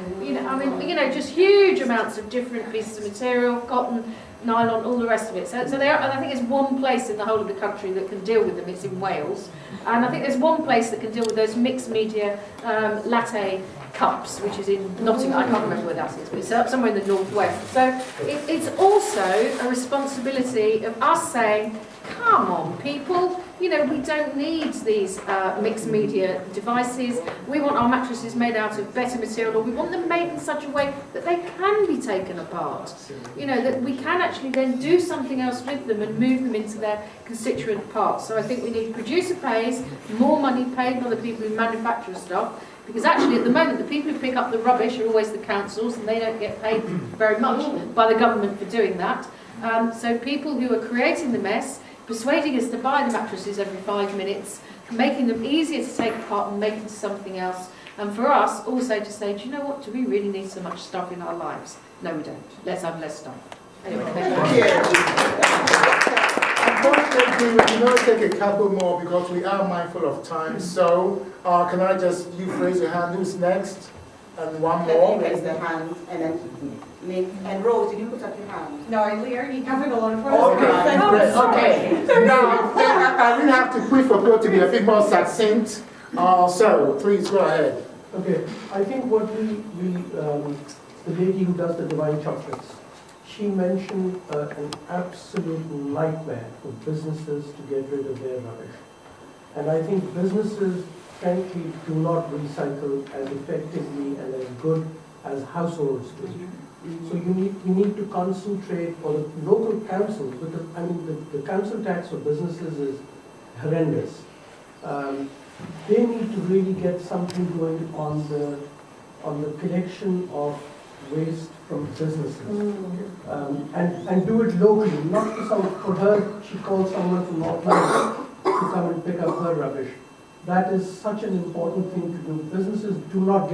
just huge amounts of different pieces of material, cotton, nylon, all the rest of it. So and I think there's one place in the whole of the country that can deal with them. It's in Wales. And I think there's one place that can deal with those mixed media latte cups, which is in Nottingham. I can't remember where that is, but it's somewhere in the northwest. So it's also a responsibility of us saying, come on, people, we don't need these mixed media devices. We want our mattresses made out of better material, or we want them made in such a way that they can be taken apart. That we can actually then do something else with them and move them into their constituent parts. So I think we need producer pays, more money paid by the people who manufacture stuff, because actually at the moment the people who pick up the rubbish are always the councils, and they don't get paid very much by the government for doing that. So people who are creating the mess, persuading us to buy the mattresses every 5 minutes, making them easier to take apart and make into something else. And for us also to say, do you know what, do we really need so much stuff in our lives? No, we don't. Let's have less stuff. Anyway, thank you. Unfortunately, we can only take a couple more because we are mindful of time. So, can I just, you raise your hand, who's next? And one more. Raise the hand, and then Nick and Rose, did you put up your hand? No, we already covered a lot of us. Okay. Now, I really have to quit for people to be a bit more succinct. So, please go ahead. Okay, I think what the lady who does the divine chocolates, she mentioned an absolute nightmare for businesses to get rid of their rubbish. And I think businesses, frankly, do not recycle as effectively and as good as households do. So you need to concentrate, or the local councils, the council tax for businesses is horrendous. They need to really get something going on the collection of waste from businesses, and do it locally, not for her. She calls someone from North London to come and pick up her rubbish. That is such an important thing to do. Businesses do not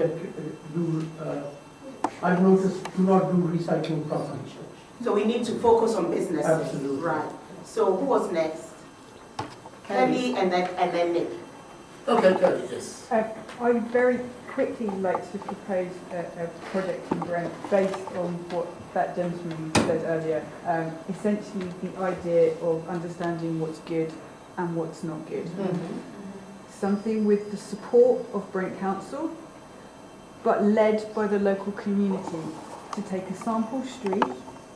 I've noticed, do not do recycling properly. So we need to focus on businesses. Absolutely. Right. So who was next? Kelly and then Nick. Okay, Kelly, yes. I would very quickly like to propose a project in Brent based on what that gentleman said earlier. Essentially the idea of understanding what's good and what's not good. Something with the support of Brent Council, but led by the local community, to take a sample street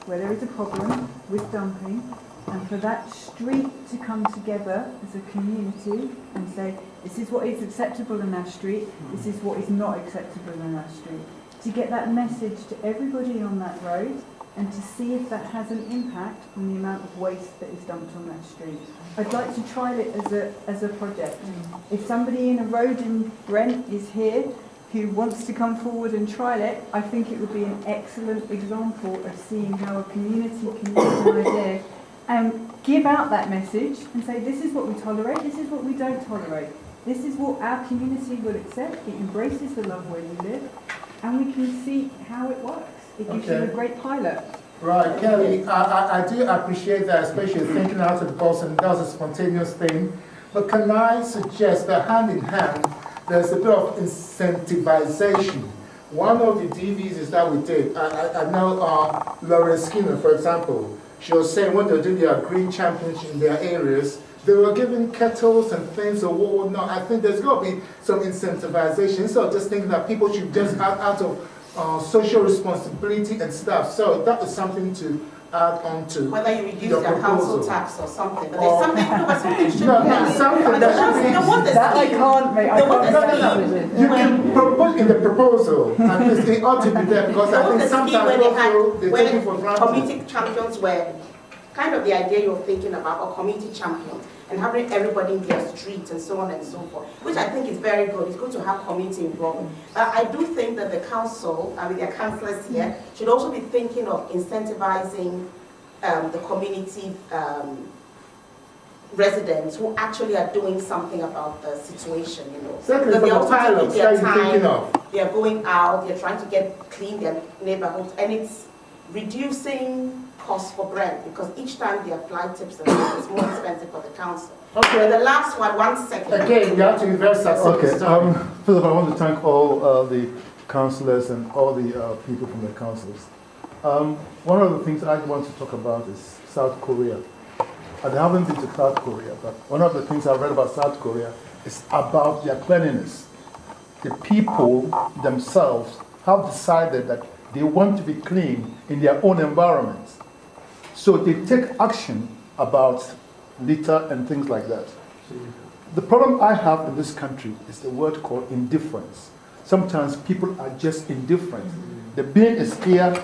where there is a problem with dumping, and for that street to come together as a community and say, this is what is acceptable in our street, this is what is not acceptable in our street. To get that message to everybody on that road and to see if that has an impact on the amount of waste that is dumped on that street. I'd like to trial it as a project. If somebody in a road in Brent is here who wants to come forward and trial it, I think it would be an excellent example of seeing how a community can use an idea and give out that message and say, this is what we tolerate, this is what we don't tolerate. This is what our community will accept. It embraces the love where we live, and we can see how it works. It gives you a great pilot. Right, Kelly, I do appreciate that, especially thinking out of the box, and that's a spontaneous thing. But can I suggest that hand in hand, there's a bit of incentivization. One of the DVs that we did, I know Lauren Skinner, for example, she was saying when they did their green championship in their areas, they were giving kettles and things or whatnot. I think there's got to be some incentivization. Instead of just thinking that people should just out of social responsibility and stuff. So that is something to add on to. Whether you reduce their council tax or something, but there's something should be. Something that I can't make. You can propose in the proposal, and it ought to be there because I think sometimes also they take it for granted. Community champions were kind of the idea you're thinking about, or community champions, and having everybody in their streets and so on and so forth, which I think is very good. It's good to have community involvement. But I do think that the council, their councillors here, should also be thinking of incentivizing the community residents who actually are doing something about the situation, Certainly from the pilots that you're thinking of. They are going out, they're trying to clean their neighborhoods, and it's reducing costs for Brent, because each time they apply tips and fees, it's more expensive for the council. Okay. And the last one second. Again, you have to be very succinct. Okay, this time. first of all, I want to thank all the councillors and all the people from the councils. One of the things I want to talk about is South Korea. I haven't been to South Korea, but one of the things I read about South Korea is about their cleanliness. The people themselves have decided that they want to be clean in their own environments. So they take action about litter and things like that. The problem I have in this country is the word called indifference. Sometimes people are just indifferent. The bin is here,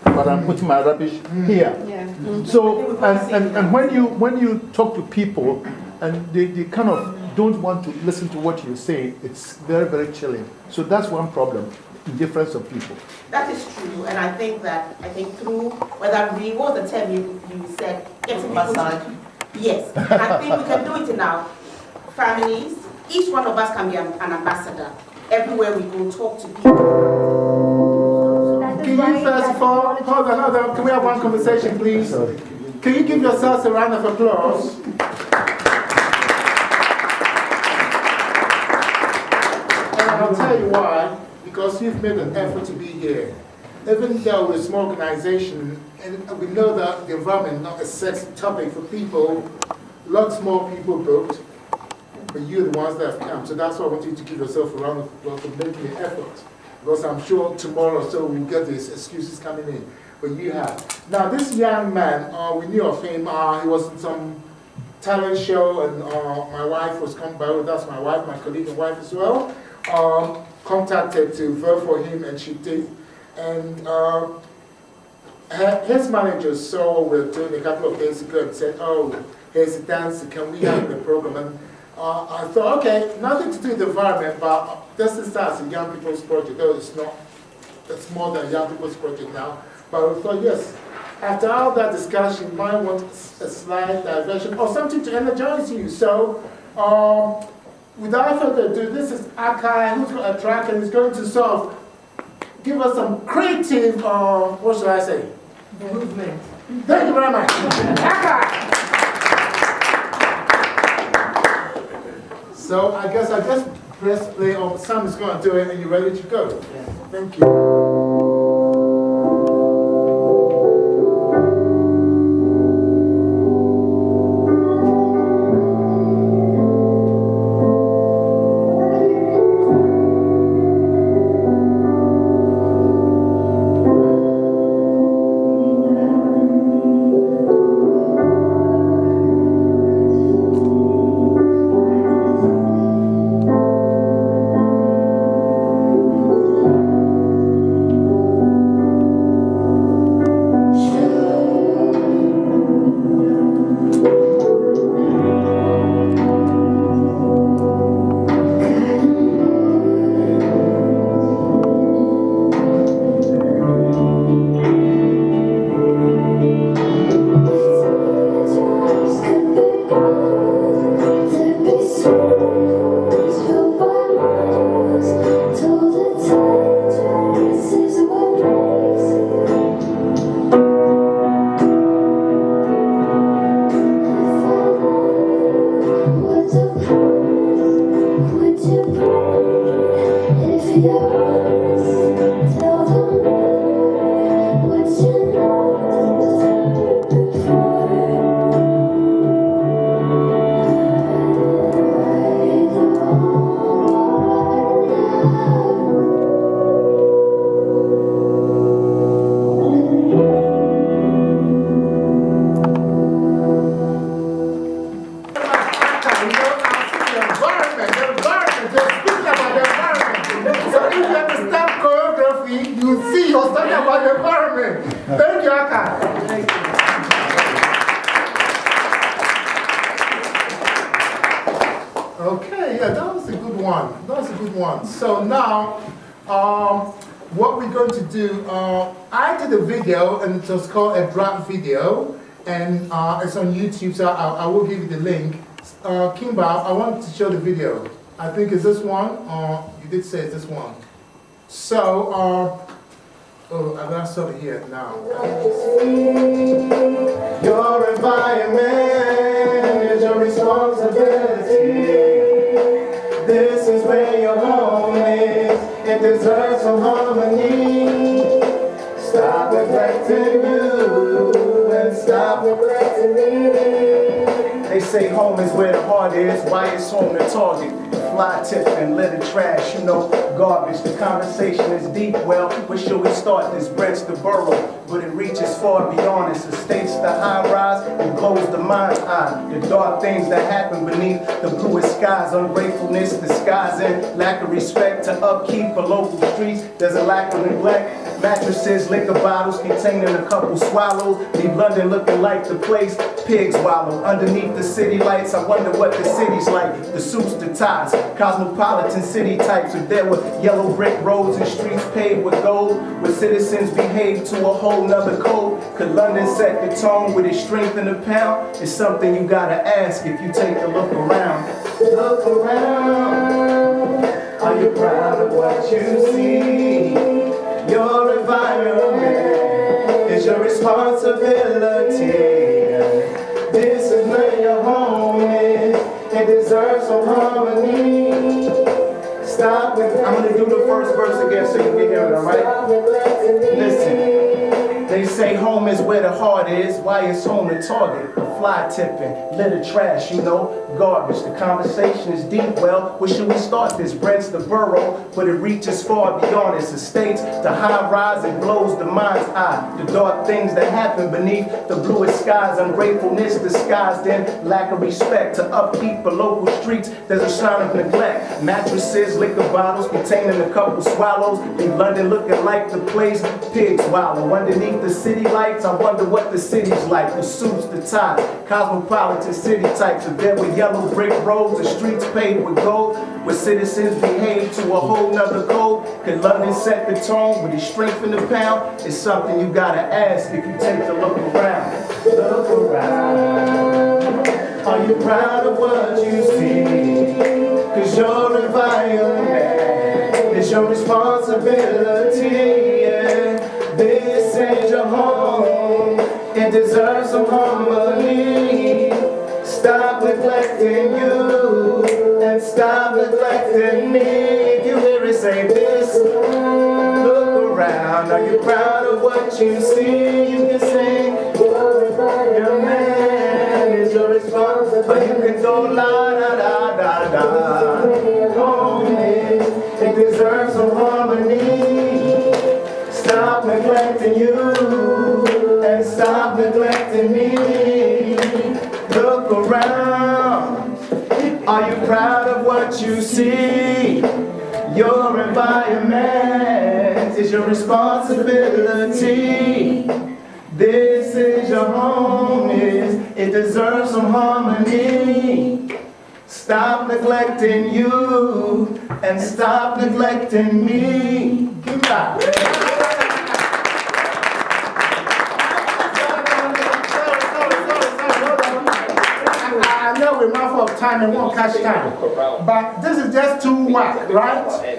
but I'm putting my rubbish here. Yeah. So, and when you talk to people and they kind of don't want to listen to what you say, it's very, very chilling. So that's one problem, indifference of people. That is true, and I think through, whether we, what the term you said, getting people to, yes, I think we can do it in our families. Each one of us can be an ambassador. Everywhere we go, talk to people. Can you first of all, hold on, can we have one conversation, please? Can you give yourselves a round of applause? And I'll tell you why, because you've made an effort to be here. Even though we're a small organization, and we know that the environment is not a sexy topic for people, lots more people booked, but you're the ones that have come. So that's why I want you to give yourself a round of applause for making the effort. Because I'm sure tomorrow or so we'll get these excuses coming in. But you have. Now this young man, we knew of him. He was in some talent show, and my wife was coming by. That's my wife, my colleague and wife as well. Contacted to vote for him, and she did. And his manager saw what we were doing a couple of days ago and said, "Oh, here's a dancer. Can we have the program?" And I thought, okay, nothing to do with the environment, but this is a young people's project. Though it's not, it's more than a young people's project now. But I thought, yes, after all that discussion, you might want a slight diversion or something to energize you. So, without further ado, this is Akai, who's got a track and is going to sort of give us some creative, what should I say? Movement. Thank you very much. Akai! So I guess I just press play on Sam is going to do it and you're ready to go. Yeah. Thank you. Okay, yeah, that was a good one. That was a good one. So now, what we're going to do, I did a video, and it was called a draft video, and it's on YouTube, so I will give you the link. Kimba, I want to show the video. I think it's this one, you did say it's this one. So, Oh, I'm not sort of here now. Your environment is your responsibility. This is where your home is. It deserves some harmony. Stop neglecting you and stop neglecting me. They say home is where the heart is. Why it's home to target? Fly tip and litter trash, you know, garbage. The conversation is deep. Well, where should we start? This Brent's the borough, but it reaches far beyond its estates. The high rise, it blows the mind's eye. The dark things that happen beneath the bluest skies. Ungratefulness disguising lack of respect to upkeep for local streets. There's a lack of neglect. Mattresses, liquor bottles containing a couple swallows. Leave London looking like the place pigs wallow. Underneath the city lights, I wonder what the city's like. The suits, the ties, cosmopolitan city types. If there were yellow brick roads and streets paved with gold, where citizens behave to a whole nother code, could London set the tone with its strength in a pound? It's something you gotta ask if you take a look around. Look around. Are you proud of what you see? Your environment is your responsibility. This is where your home is. It deserves some harmony. Stop with. I'm going to do the first verse again so you can hear it, all right? Listen. They say home is where the heart is. Why is home the target? The fly tipping, litter trash, you know, garbage. The conversation is deep. Well, where should we start this? Brent's the borough, but it reaches far beyond its estates. The high rise, it blows the mind's eye. The dark things that happen beneath the bluest skies. Ungratefulness disguised in lack of respect. To upkeep the local streets, there's a sign of neglect. Mattresses, liquor bottles containing a couple swallows. Leave London looking like the place pigs wallow. Underneath the city lights, I wonder what the city's like. The suits, the ties, cosmopolitan city types. If there were yellow brick roads, the streets paved with gold, where citizens behave to a whole nother code, could London set the tone with its strength in the pound? It's something you gotta ask if you take a look around. Look around. Are you proud of what you see? Cause your environment is your responsibility. Yeah. This ain't your home. It deserves some harmony. Stop neglecting you and stop neglecting me. If you hear it, say this. Look around. Are you proud of what you see? You can sing. Your man is your responsibility. But you can go la da da da da. Home is, it deserves some harmony. Stop neglecting you and stop neglecting me. Look around. Are you proud of what you see? Your environment is your responsibility. This is your home, it deserves some harmony. Stop neglecting you and stop neglecting me. Goodbye. I know we're mindful of time and won't catch time, but this is just too much, right?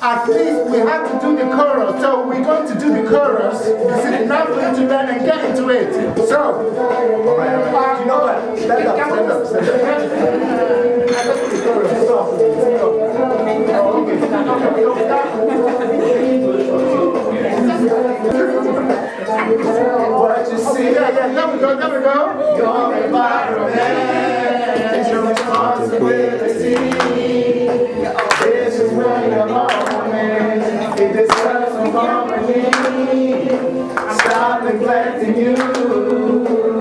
At least we have to do the chorus, so we're going to do the chorus. This is enough for you to learn and get into it. So, you know what? Stand up, stand up, stand What you see? Yeah, there we go, there we go. Your environment is your responsibility. This is where your home is. It deserves some harmony. Stop neglecting you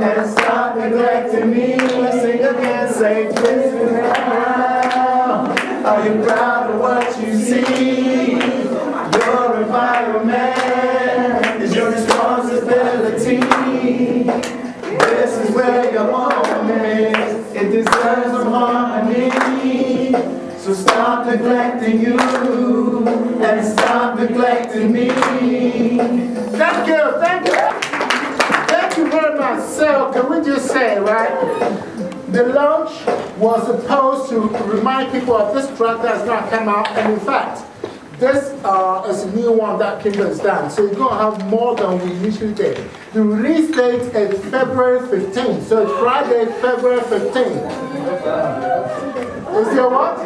and stop neglecting me. Let's sing again, say this is now. Are you proud of what you see? Your environment is your responsibility. This is where your home is. It deserves some harmony. So stop neglecting you and stop neglecting me. Thank you, thank you. Thank you very much. So, can we just say, right? The launch was supposed to remind people of this track that's going to come out, and in fact, This is a new one that Kimber has done, so you're going to have more than we usually did. The release date is February 15th, so it's Friday, February 15th. Is your what?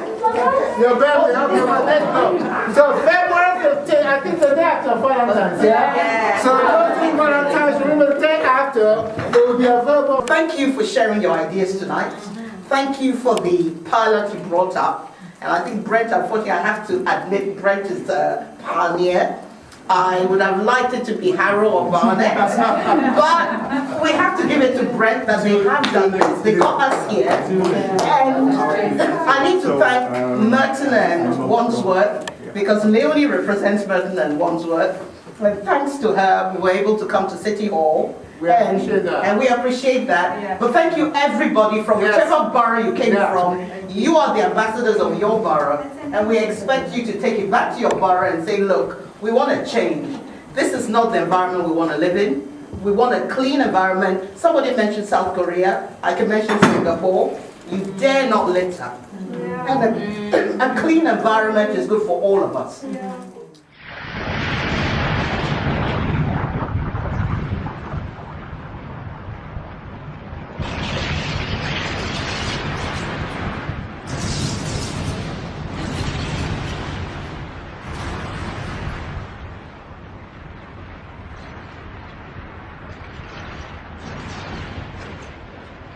Your birthday, okay, well, let's go. So February 15th, I think the day after Valentine's, yeah? So those who Valentine's, remember the day after, it will be available. Thank you for sharing your ideas tonight. Thank you for the pilot you brought up. And I think Brent, unfortunately, I have to admit, Brent is the pioneer. I would have liked it to be Harrow or Barnett, but we have to give it to Brent that they have done this. They got us here. And I need to thank Merton and Wandsworth, because Leonie represents Merton and Wandsworth. And thanks to her, we were able to come to City Hall. And we appreciate that. Yeah. But thank you everybody from whichever borough you came from. You are the ambassadors of your borough. And we expect you to take it back to your borough and say, look, we want to change. This is not the environment we want to live in. We want a clean environment. Somebody mentioned South Korea. I can mention Singapore. You dare not litter. And a clean environment is good for all of us.